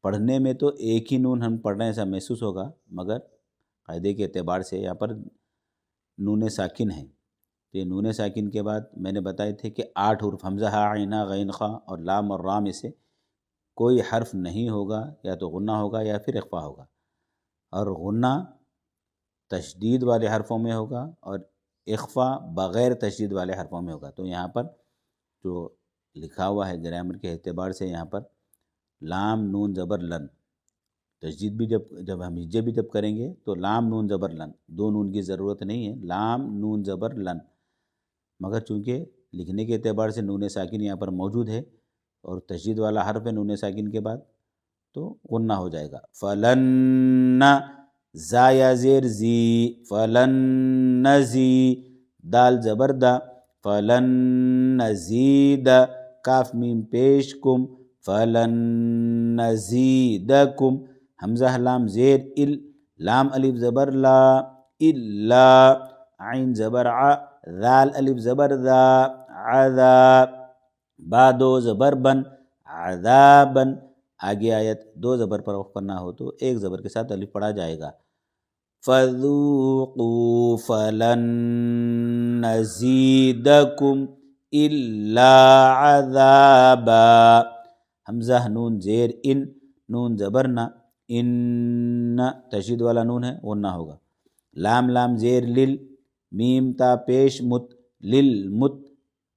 [SPEAKER 1] پڑھنے میں تو ایک ہی نون ہم پڑھ رہے ہیں ایسا محسوس ہوگا، مگر قاعدے کے اعتبار سے یہاں پر نون ساکن ہے. تو یہ نون ساکن کے بعد میں نے بتائے تھے کہ 8 حروف حمزہ ہا عین غین خا اور لام اور را میں سے کوئی حرف نہیں ہوگا، یا تو غنہ ہوگا یا پھر اخفا ہوگا، اور غنہ تشدید والے حرفوں میں ہوگا اور اخفا بغیر تشدید والے حرفوں میں ہوگا. تو یہاں پر جو لکھا ہوا ہے گرامر کے اعتبار سے یہاں پر لام نون زبر لن، تشدید بھی جب ہم ہجے بھی جب کریں گے تو لام نون زبر لن، دو نون کی ضرورت نہیں ہے، لام نون زبر لن، مگر چونکہ لکھنے کے اعتبار سے نون ساکن یہاں پر موجود ہے اور تشدید والا حرف ہے نون ساکن کے بعد تو غنہ ہو جائے گا. فلن، زا یا زیر زی، فلن نزی، دال زبر دا، فلن نزید، کاف میم پیش کم، فلن نزیدکم، حمزہ لام زیر ال، لام الف زبر لا، الا، عین زبر ع، ذال الف زبر ذا، عذا، با دو زبر بن، عذابن، آگے آیت دو زبر پر وقف کرنا ہو تو ایک زبر کے ساتھ الف پڑھا جائے گا. فذوقوا فلن نزیدکم الا عذابا، حمزہ نون زیر ان، نون زبر نا، ان، تشدید والا نون ہے غنہ ہوگا. لام لام زیر لل، میم تا پیش مت، للمت،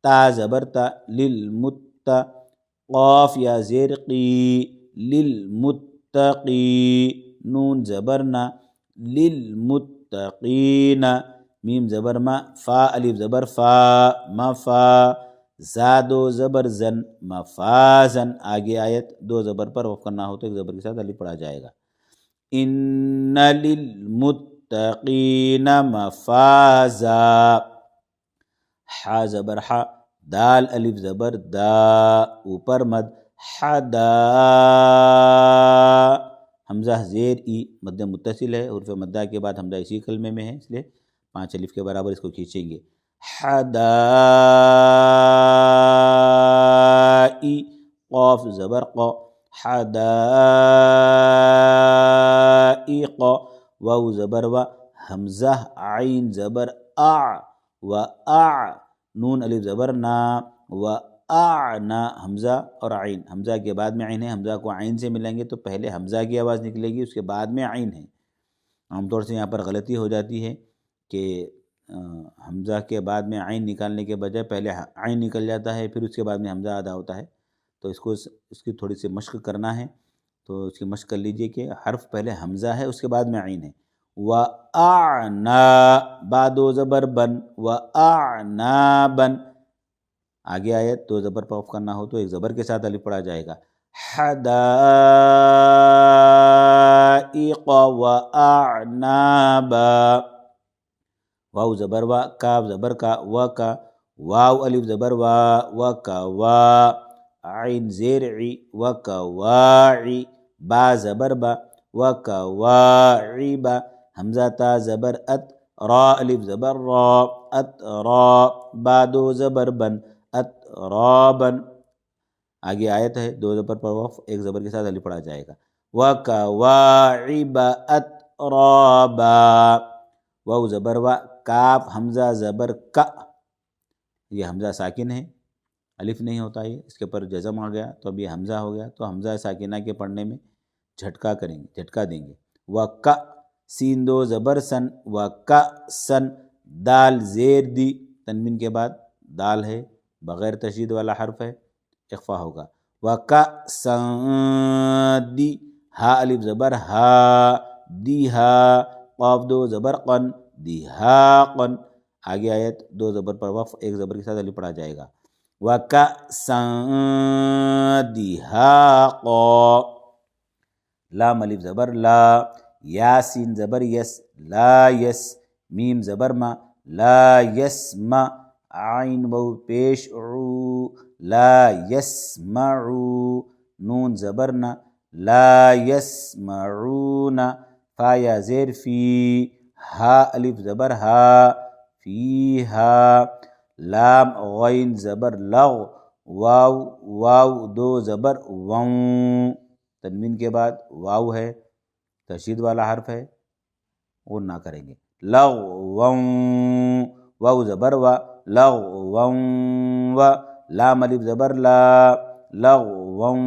[SPEAKER 1] تا زبر تا، للمتا، قاف یا زیر قی، للمتقی، نون زبر نا، للمتقین، میم زبر ما، فا الف زبر فا، مفا، زادو زبر زن، مفازن، آگے آیت دو زبر پر وقف کرنا ہو تو ایک زبر کے ساتھ الف پڑھا جائے گا. ان للمتقین مفازا، حا زبر حا، دال الف زبر دا، اوپر مد، حدا، حمزہ زیر ای، مد متصل ہے، حرف مدہ کے بعد حمزہ اسی کلمے میں ہے اس لیے 5 الف کے برابر اس کو کھینچیں گے. حدائی، قاف زبر قا، حدائق، واو زبر و، حمزہ عین زبر اع، و اع، نون الف زبر نا، و اعنا حمزہ اور عین، حمزہ کے بعد میں عین ہے، حمزہ کو عین سے ملائیں گے تو پہلے حمزہ کی آواز نکلے گی، اس کے بعد میں عین ہے۔ عام طور سے یہاں پر غلطی ہو جاتی ہے کہ حمزہ کے بعد میں عین نکالنے کے بجائے پہلے عین نکل جاتا ہے، پھر اس کے بعد میں حمزہ ادا ہوتا ہے۔ تو اس کی تھوڑی سی مشق کرنا ہے، تو اس کی مشق کر لیجئے کہ حرف پہلے حمزہ ہے، اس کے بعد میں عین ہے۔ وَأَعْنَا، با دو زبر بن، وَأَعْنَابًا، آگے آیت دو زبر پر وقف کرنا ہو تو ایک زبر کے ساتھ الف پڑھا جائے گا۔ حدائق وَأَعْنَابًا، واو زبر وا، کاف زبر کا، و کا، واو الف زبر وا، و کا وا، عین زیر عی، و کا واعی، با زبر با، و کا واعبا، حمزہ تا زبر ات، را الف زبر را، ات را، با دو زبر بن، ات رابن، آگے آیت ہے دو زبر پر وقف، ایک زبر کے ساتھ الف پڑھا جائے گا۔ و کا واعب اترابا، واو زبر وا، کاف حمزہ زبر کا، یہ حمزہ ساکن ہے، الف نہیں ہوتا یہ، اس کے پر جزم آ گیا تو اب یہ حمزہ ہو گیا، تو حمزہ ساکنہ کے پڑھنے میں جھٹکا کریں گے، جھٹکا دیں گے۔ و کا، سین دو زبر سن، و کا سن، دال زیر دی، تنوین کے بعد دال ہے، بغیر تشدید والا حرف ہے، اخفا ہوگا۔ و کا سن دی، ہا الف زبر ہا، دی ہا، قاف دو زبر قن، دی ہا قن، آگے آیت دو زبر پر وقف، ایک زبر کے ساتھ الف پڑھا جائے گا۔ وَكَأْسًا دِهَاقًا، لام الف زبر لا، یا سین زبر یس، لا یس، میم زبر ما، لا یسمع، عین واو پیش عو، لا یسمعو، نون زبر نا، لا یسمعون، فا یا زیر فی، ہا الف زبر ہا، فیہا، لام غین زبر لغ، واو واو دو زبر ووں، تنوین کے بعد واو ہے، تشدید والا حرف ہے، وہ نہ کریں گے۔ لغوً، واو زبر وا، لغوً و، لام الف زبر لا، لغوً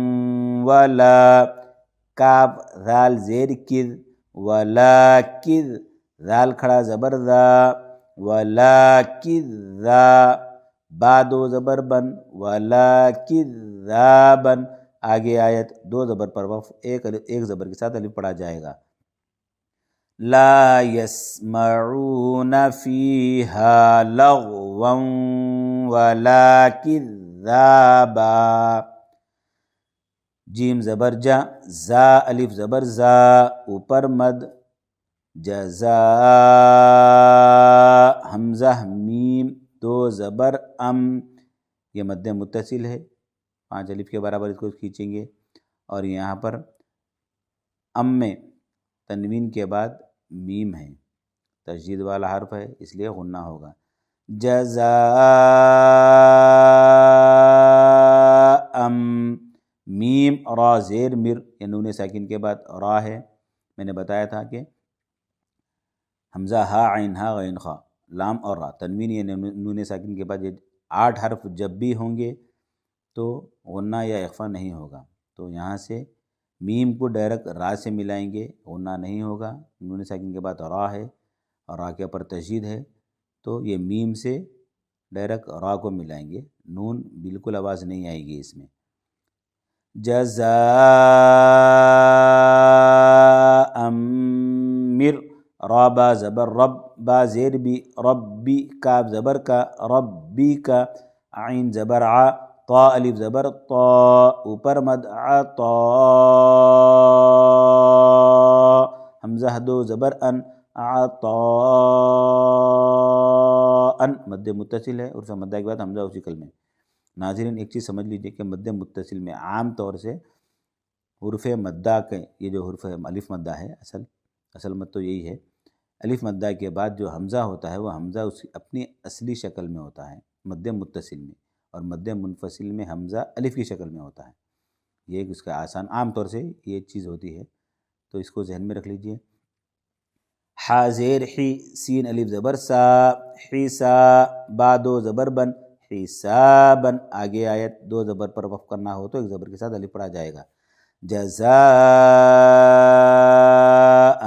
[SPEAKER 1] ولا، کاف ذال زیر کذ، ولاکذ، ذال کھڑا زبر ذا، ولاکذا، با دو زبر بن، ولاکذابا، آگے آیت دو زبر پر وقف، ایک زبر کے ساتھ الف پڑھا جائے گا۔ لا يسمعون فيها لغوا ولا كذابا، جیم زبر جا، زا الف زبر زا، اوپر مد، جزا، حمزہ میم دو زبر ام، یہ مد متصل ہے، 5 الف کے برابر اس کو کھینچیں گے، اور یہاں پر ام میں تنوین کے بعد میم ہے، تشدید والا حرف ہے، اس لیے غنہ ہوگا۔ جزاء، میم را زیر مر، یہ نون ساکن کے بعد را ہے، میں نے بتایا تھا کہ حمزہ ہا عین ہا غین خا، لام اور را، تنوین یہ نون ساکن کے بعد یہ 8 حرف جب بھی ہوں گے تو غنہ یا اخفا نہیں ہوگا، تو یہاں سے میم کو ڈائریکٹ را سے ملائیں گے، غنہ نہیں ہوگا، نون ساکن کے بعد را ہے اور را کے اوپر تشدید ہے، تو یہ میم سے ڈائریکٹ را کو ملائیں گے، نون بالکل آواز نہیں آئے گی اس میں۔ جزاء مر، را با زبر رب، با زیر بی، ربی، کاف زبر کا، ربی کا، عین زبر ع، طا الف زبر طا، اوپر مد، عطا، حمزہ دو زبر ان، عطا ان، مد متصل ہے، اور مدہ کے بعد حمزہ اسی کلمے۔ ناظرین ایک چیز سمجھ لیجئے کہ مد متصل میں عام طور سے حرف مدہ کے، یہ جو حرف الف مدہ ہے، اصل مد تو یہی ہے، الف مدہ کے بعد جو حمزہ ہوتا ہے وہ حمزہ اس اپنی اصلی شکل میں ہوتا ہے مد متصل میں، اور مد منفصل میں حمزہ الف کی شکل میں ہوتا ہے، یہ ایک اس کا آسان عام طور سے یہ چیز ہوتی ہے، تو اس کو ذہن میں رکھ لیجئے۔ حا زیر حی سین الف زبر سا حسا با دو زبر بن حسابن آگے آیت دو زبر پر وقف کرنا ہو تو ایک زبر کے ساتھ الف پڑھا جائے گا جزاء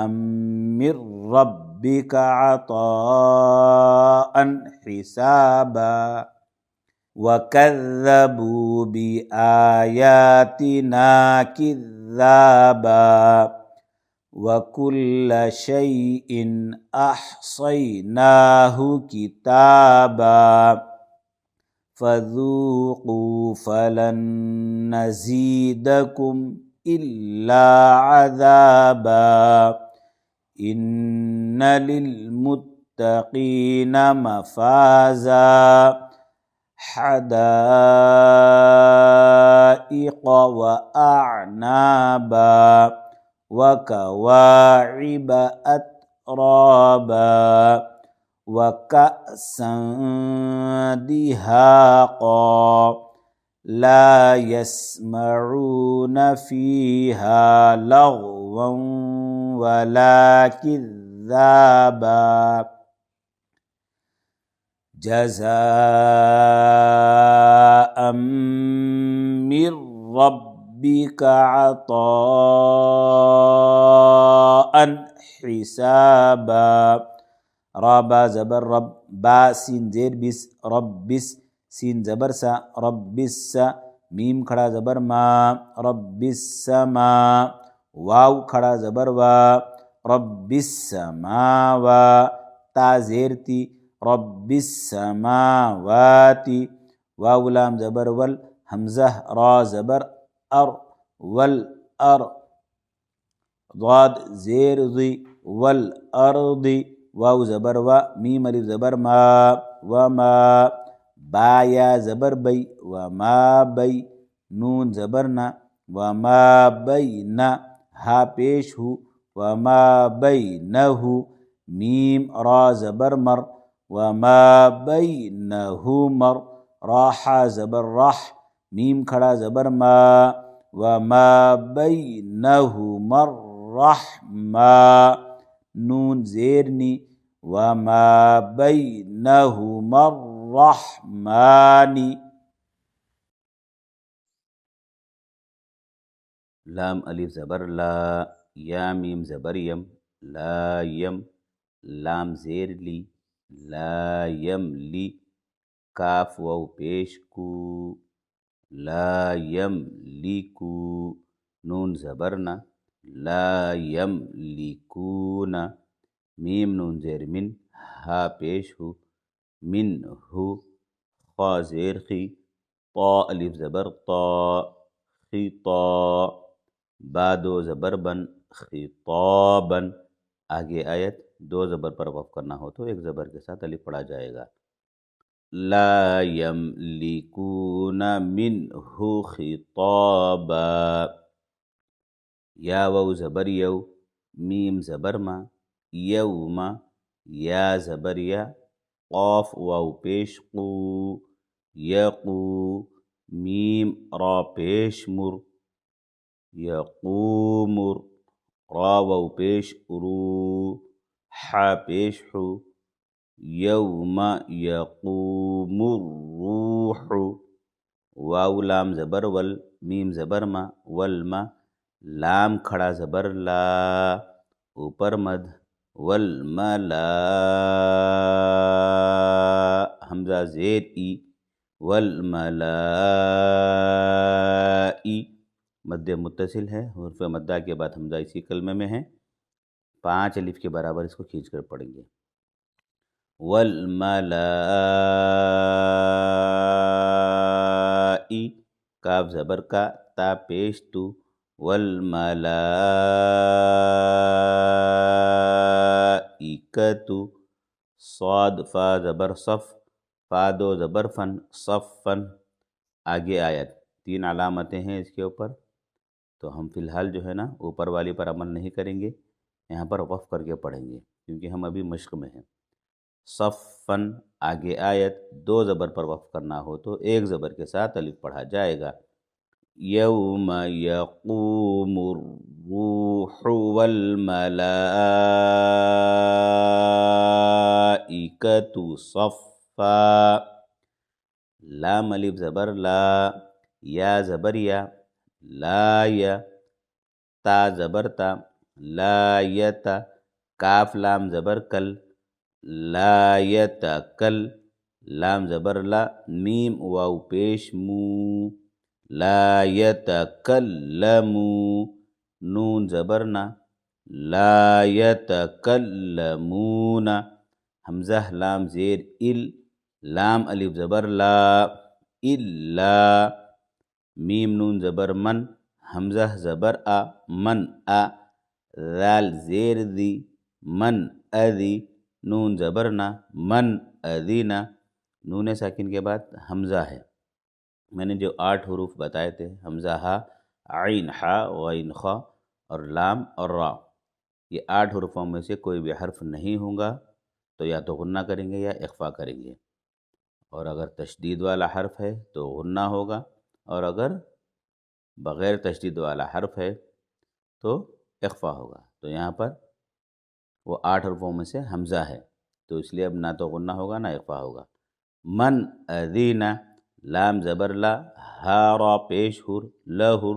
[SPEAKER 1] من ربک عطاء حسابا وَكَذَّبُوا بِآيَاتِنَا كِذَّابًا وَكُلَّ شَيْءٍ أَحْصَيْنَاهُ كِتَابًا فَذُوقُوا فَلَن نَّزِيدَكُمْ إِلَّا عَذَابًا إِنَّ لِلْمُتَّقِينَ مَفَازًا حدائق وأعنابا وكواعب أترابا وكأسا دهاقا لا يسمعون فيها لغوا ولا كذابا جزاء من ربك عطاء حسابا رابا زبر رب با سین زیر بس رب بس سین زبر سا رب بس میم کھڑا زبر ما رب السما واو کھڑا زبر وا رب السماوا تا زیر تی رب السماوات واو لام زبر ول حمزہ را زبر ار والار ضاد زیر ضی والارض واو زبر و میم الف زبر ما وما با یا زبر بی وما بی نون زبر نا وما بینا ہا پیش ہو وما بینہ میم را زبر مر وما بینہمر راحا زبر رح میم کھڑا زبر ما وما بینہما الرحما نون زیرنی وما بینہما الرحمانی لام الف زبر لا یا میم زبر یم لا یم لام زیر لی لا یم لی کاف واو پیش کو لا یم لی کو نون زبرنا لا یم لی کون میم نون زیر من ہا پیش ہو من ہو خا زیر خی طا الف زبر طا خطا با دو زبر بن خطابا آگے آیت دو زبر پر وقف کرنا ہو تو ایک زبر کے ساتھ الف پڑھا جائے گا لا یملکون منہ خطابا یا واو زبر یو میم زبر ما یوم یا زبر یا قاف واو پیش قو یقو میم را پیش مر یقومر را واو پیش رو حا پیش حو یوم یقوم الروح واو لام زبر ول میم زبر ما والما لام کھڑا زبر لا اوپر مد والملا حمزہ زیر ای والملائی مد متصل ہے حرف مدہ کے بعد حمزہ اسی کلمے میں ہے 5 الف کے برابر اس کو کھینچ کر پڑھیں گے والملائی کاف زبر کا تا پیش تو والملائکۃ صاد فا زبر صف فا دو زبر فن صفن آگے آیت 3 علامتیں ہیں اس کے اوپر تو ہم فی الحال جو ہے نا اوپر والی پر عمل نہیں کریں گے یہاں پر وقف کر کے پڑھیں گے کیونکہ ہم ابھی مشق میں ہیں صفن آگے آیت 2 زبر پر وقف کرنا ہو تو ایک زبر کے ساتھ الف پڑھا جائے گا یوم یقوم الروح والملائکۃ صفا، لام الف زبر لا، یا زبر یا، لا یا، تا زبر تا، لا یتا، کاف لام زبر کل، لا یتکل، لام زبر لا، میم واو پیش مو، لا یتکلمو، نون زبر نا، لا یتکلمون، حمزہ لام زیر ال، لام الف زبر لا، الا، میم نون زبر من، حمزہ زبر آ، من آ، ذال زیر دی، من ادی، نون زبر نا، من ادینا، نون ساکن کے بعد حمزہ ہے۔ میں نے جو 8 حروف بتائے تھے، حمزہ ہا، عین حا، غین خا اور لام اور را، یہ 8 حروفوں میں سے کوئی بھی حرف نہیں ہوگا تو یا تو غنہ کریں گے یا اخفا کریں گے، اور اگر تشدید والا حرف ہے تو غنہ ہوگا، اور اگر بغیر تشدید والا حرف ہے تو اخفا ہوگا۔ تو یہاں پر وہ 8 حرفوں میں سے حمزہ ہے، تو اس لیے اب نہ تو غنہ ہوگا نہ اخفا ہوگا۔ من ادینہ، لام زبر لا، ہا را پیش ہر، لہر،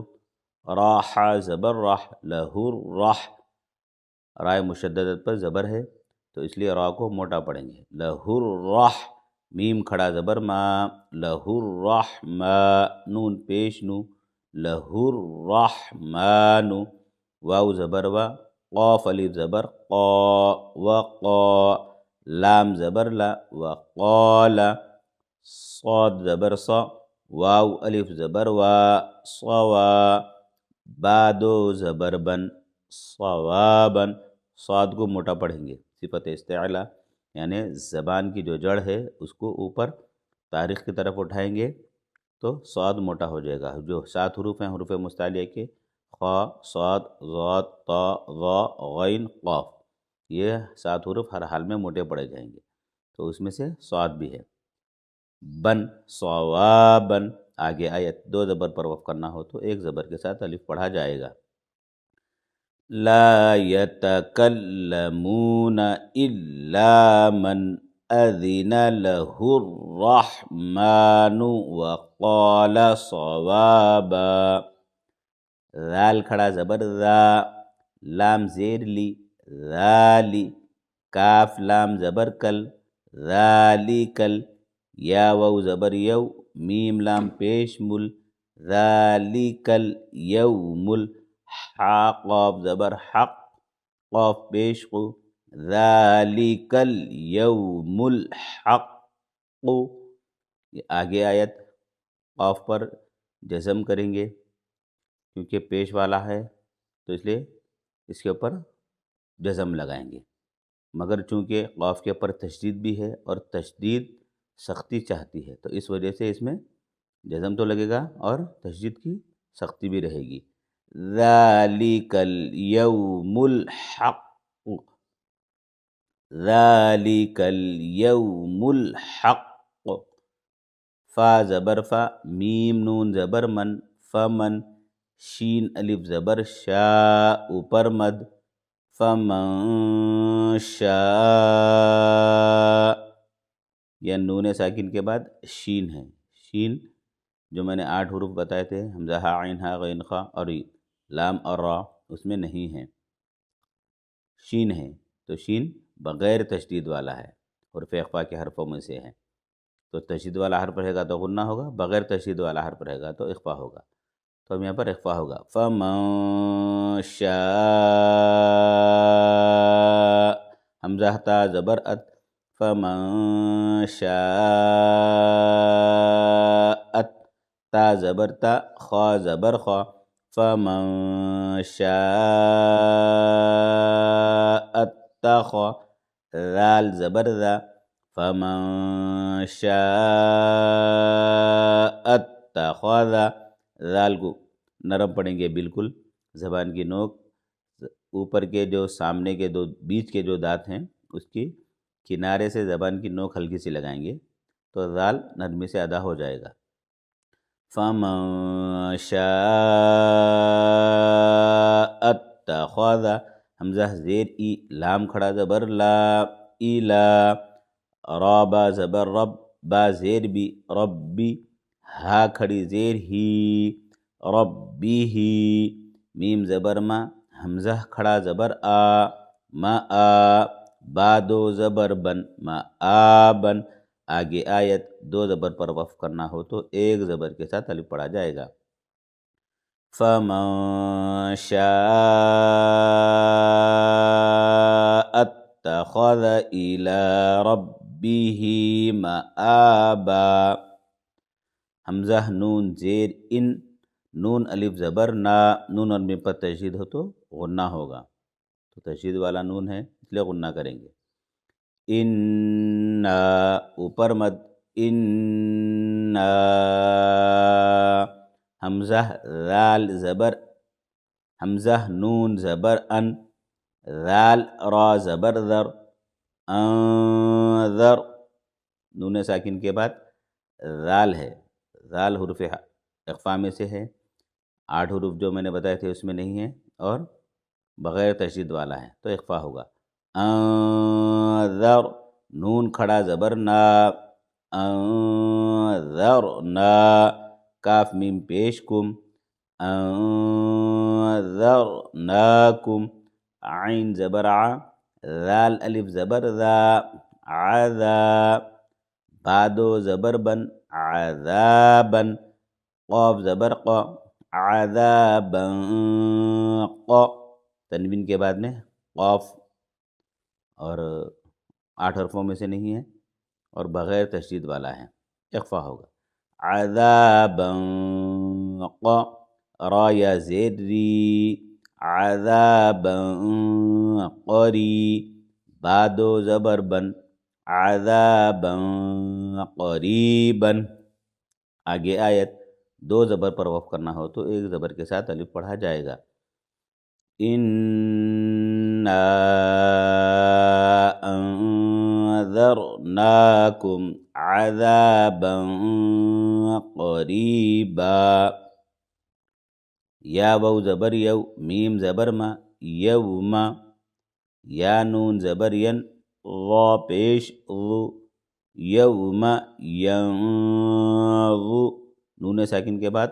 [SPEAKER 1] راح زبر راح، لہر راح، رائے مشددت پر زبر ہے تو اس لیے را کو موٹا پڑھیں گے، لہر راح، میم کھڑا زبر ما، لہر رحما، نون پیش نو، لہر رحمان، واو زبر وا، قاف الف زبر قا، وقا، لام زبر لا، وقال، صاد زبر صا، واو الف زبر وا، صوا، بادو زبر بن، صوابن، صاد کو موٹا پڑھیں گے، صفت استعلا یعنی زبان کی جو جڑ ہے اس کو اوپر تاریخ کی طرف اٹھائیں گے تو صاد موٹا ہو جائے گا۔ جو 7 حروف ہیں حروف مستعلیہ کے، خا، صاد، ضاد، طا، ظا، غین، قاف، یہ 7 حروف ہر حال میں موٹے پڑے جائیں گے، تو اس میں سے صاد بھی ہے۔ بن، صوابن، آگے آیت 2 زبر پر وقف کرنا ہو تو 1 زبر کے ساتھ الف پڑھا جائے گا۔ لا يتكلمون إلا من أذن له الرحمن وقال صوابا، ذال کھڑا زبر ذا، لام زیر لی، ذالی، کاف لام زبر کل، ذالکل، یا واو زبر یو، میم لام پیش مل، ذالکل یومل، حا قاف زبر حق، قاف پیش قو، ذالک الیوم الحق، آگے آیت قاف پر جزم کریں گے کیونکہ پیش والا ہے تو اس لیے اس کے اوپر جزم لگائیں گے، مگر چونکہ قاف کے اوپر تشدید بھی ہے اور تشدید سختی چاہتی ہے تو اس وجہ سے اس میں جزم تو لگے گا اور تشدید کی سختی بھی رہے گی۔ ذالک الیوم الحق، ذالک الیوم الحق، فا زبر فا، میم نون زبر من، فمن، شین الف زبر شا، اوپر مد، فمن شاء، یا نون ساکن کے بعد شین ہے، شین جو میں نے 8 حروف بتائے تھے، حمزہ ہا، عین ہا، غین خا اور لام اور را، اس میں نہیں ہے، شین ہے، تو شین بغیر تشدید والا ہے، حرف اخفا کے حرفوں میں سے ہے، تو تشدید والا حرف رہے گا تو غنہ ہوگا، بغیر تشدید والا حرف رہے گا تو اخفا ہوگا، تو ہم یہاں پر اخفا ہوگا، فمن شاء، حمزہ تا زبر ات، فمن شاءت، تا زبر تا، خا زبر خا، فمن شاء اتخذ، ذال زبر ذا، فمن شاء اتخذ، ذال کو نرم پڑھیں گے بالکل، زبان کی نوک اوپر کے جو سامنے کے بیچ کے جو دانت ہیں اس کی کنارے سے زبان کی نوک ہلکی سی لگائیں گے تو ذال نرمی سے ادا ہو جائے گا۔ فمن شاء اتخذ حمزہ زیر ای لام کھڑا زبر لا الا را با زبر رب با زیر بی ربی ہا کھڑی زیر ہی ربی ہی میم زبر ما حمزہ کھڑا زبر آ ما آ با دو زبر بن ما آ بن آگے آیت دو زبر پر وقف کرنا ہو تو ایک زبر کے ساتھ الف پڑھا جائے گا فمن شاء اتخذ الى ربه مآبا حمزہ نون زیر ان نون الف زبر نا نون اور میم پر تشدید ہو تو غنہ ہوگا تو تشدید والا نون ہے اس لیے غنہ کریں گے ان اوپر مد ان حمزہ ذال زبر حمزہ نون زبر ان ذال را زبر ذر انذر نون ساکن کے بعد ذال ہے ذال حروف اخفا میں سے ہے 8 حروف جو میں نے بتائے تھے اس میں نہیں ہے اور بغیر تشدید والا ہے تو اخفا ہوگا انذر نون کھڑا زبر نا انذر نا کاف میم پیش کم انذرناکم عین زبر ع ذال الف زبر ذا عذا بادو زبر بن عذابا قاف زبر ق عذابا ق تنوین کے بعد میں قاف اور 8 حرفوں میں سے نہیں ہے اور بغیر تشدید والا ہے اخفا ہوگا عذابا ق را یا زیر ری عذابا قری بادو زبر بن عذابا قریبا آگے آیت دو زبر پر وقف کرنا ہو تو ایک زبر کے ساتھ الف پڑھا جائے گا انا انذرناکم عذابا قریبا یا واو زبر یو میم زبر ما یوم یا نون زبر ین وا پیش ظو یوم ینظو نون ساکن کے بعد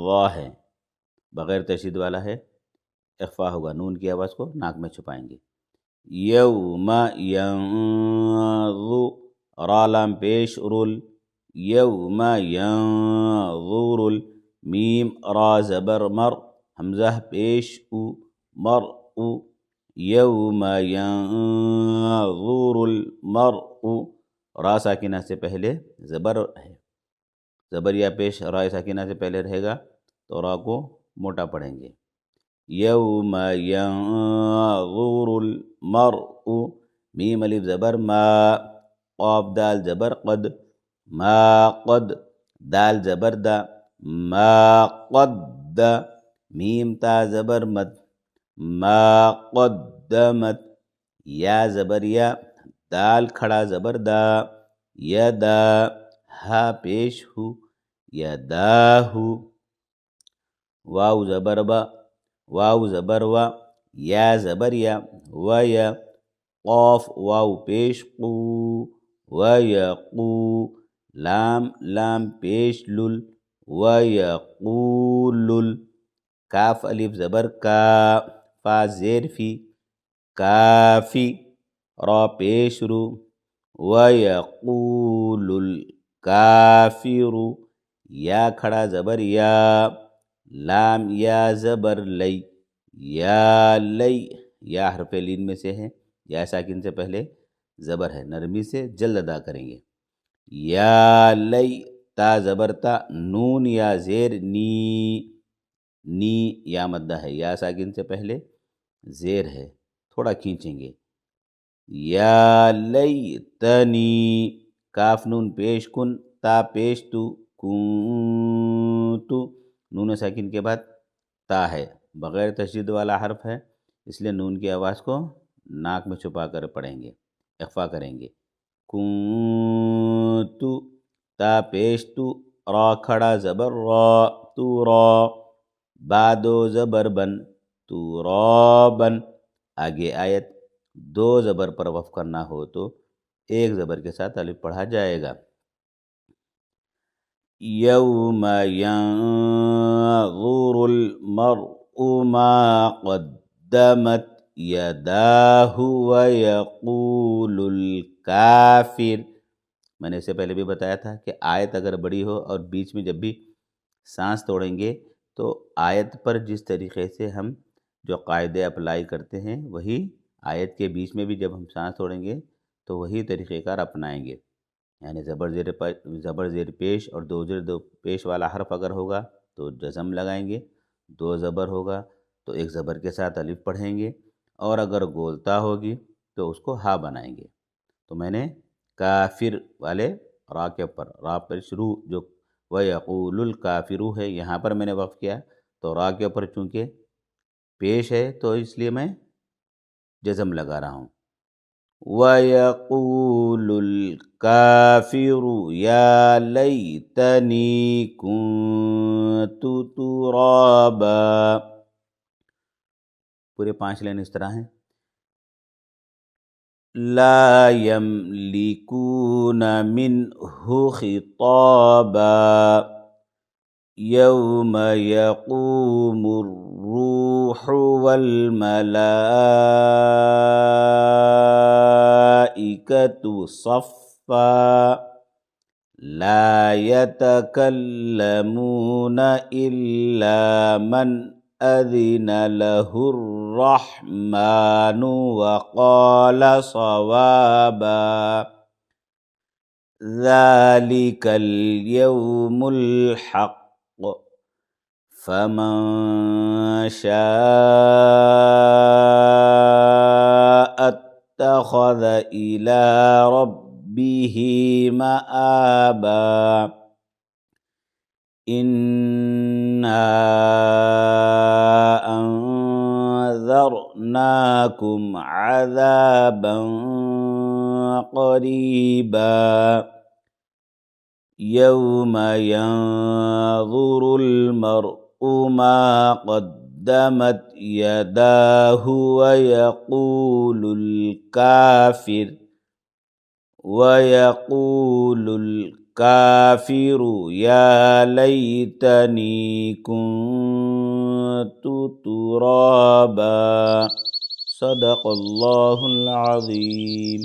[SPEAKER 1] وا ہے بغیر تشدید والا ہے اخفا ہوگا نون کی آواز کو ناک میں چھپائیں گے یوم ینظو را لام پیش رول یوم ینظر میم را زبر مر حمزہ پیش او مر او یوم ینظر المرء را ساکنہ سے پہلے زبر ہے زبر یا پیش را ساکنہ سے پہلے رہے گا تو را کو موٹا پڑھیں گے یوم ینظر المرء میم الف زبر ما قاف دال زبر قد ما قد دال زبر دا ما قد میم تا زبر مد ما قدمت یا زبر یا دال کھڑا زبر دا یدا ہا پیش ہو یداہو واو زبر با واو زبر و یا زبر یا و یا قاف واو پیش قو و یقو لام لام پیش لل و یقول کاف الف زبر کا فا زیر فی کافی را پیش رو و یقول الکافر یا کھڑا زبر یا لام یا زبر لی یا لی یا حرف لین میں سے ہے یا ساکن سے پہلے زبر ہے نرمی سے جلد ادا کریں گے یا لی تا زبر تا نون یا زیر نی یا مدہ ہے یا ساکن سے پہلے زیر ہے تھوڑا کھینچیں گے یا لیتنی کاف نون پیش کن تا پیش تو کنتو نون ساکن کے بعد تا ہے بغیر تشدید والا حرف ہے اس لیے نون کی آواز کو ناک میں چھپا کر پڑھیں گے اخفا کریں گے کنتو تا پیش تو را کھڑا زبر را، تورا، با دو زبر بن، تورابن۔ آگے آیت دو زبر پر وقف کرنا ہو تو ایک زبر کے ساتھ الف پڑھا جائے گا۔ یوم ینظر المرء ما قدمت یداہ ویقول الکافر۔ میں نے اس سے پہلے بھی بتایا تھا کہ آیت اگر بڑی ہو اور بیچ میں جب بھی سانس توڑیں گے تو آیت پر جس طریقے سے ہم جو قاعدے اپلائی کرتے ہیں وہی آیت کے بیچ میں بھی جب ہم سانس توڑیں گے تو وہی طریقہ کار اپنائیں گے، یعنی زبر زیر پیش اور دو زیر دو پیش والا حرف اگر ہوگا تو جزم لگائیں گے، دو زبر ہوگا تو ایک زبر کے ساتھ الف پڑھیں گے، اور اگر گولتا ہوگی تو اس کو ہا بنائیں گے۔ تو میں نے کافر والے را کے اوپر، را پر شروع جو وَيَقُولُ الْكَافِرُ ہے یہاں پر میں نے وقف کیا، تو را کے اوپر چونکہ پیش ہے تو اس لیے میں جزم لگا رہا ہوں۔ وَيَقُولُ الْكَافِرُ يَا لَيْتَنِي كُنتُ تُرَابًا۔ پورے 5 لائن اس طرح ہیں۔ لا يملكون منه خطابا يوم يقوم الروح والملائكة صفا لا يتكلمون إلا من أذن له الرحمن وقال صوابا ذلك اليوم الحق فمن شاء اتخذ إلى ربه مآبا إنا أنذرناكم عذابا قريبا يوم ينظر المرء ما قدمت يداه ويقول الكافر يا ليتني كنت ترابا۔ صدق اللہ العظیم۔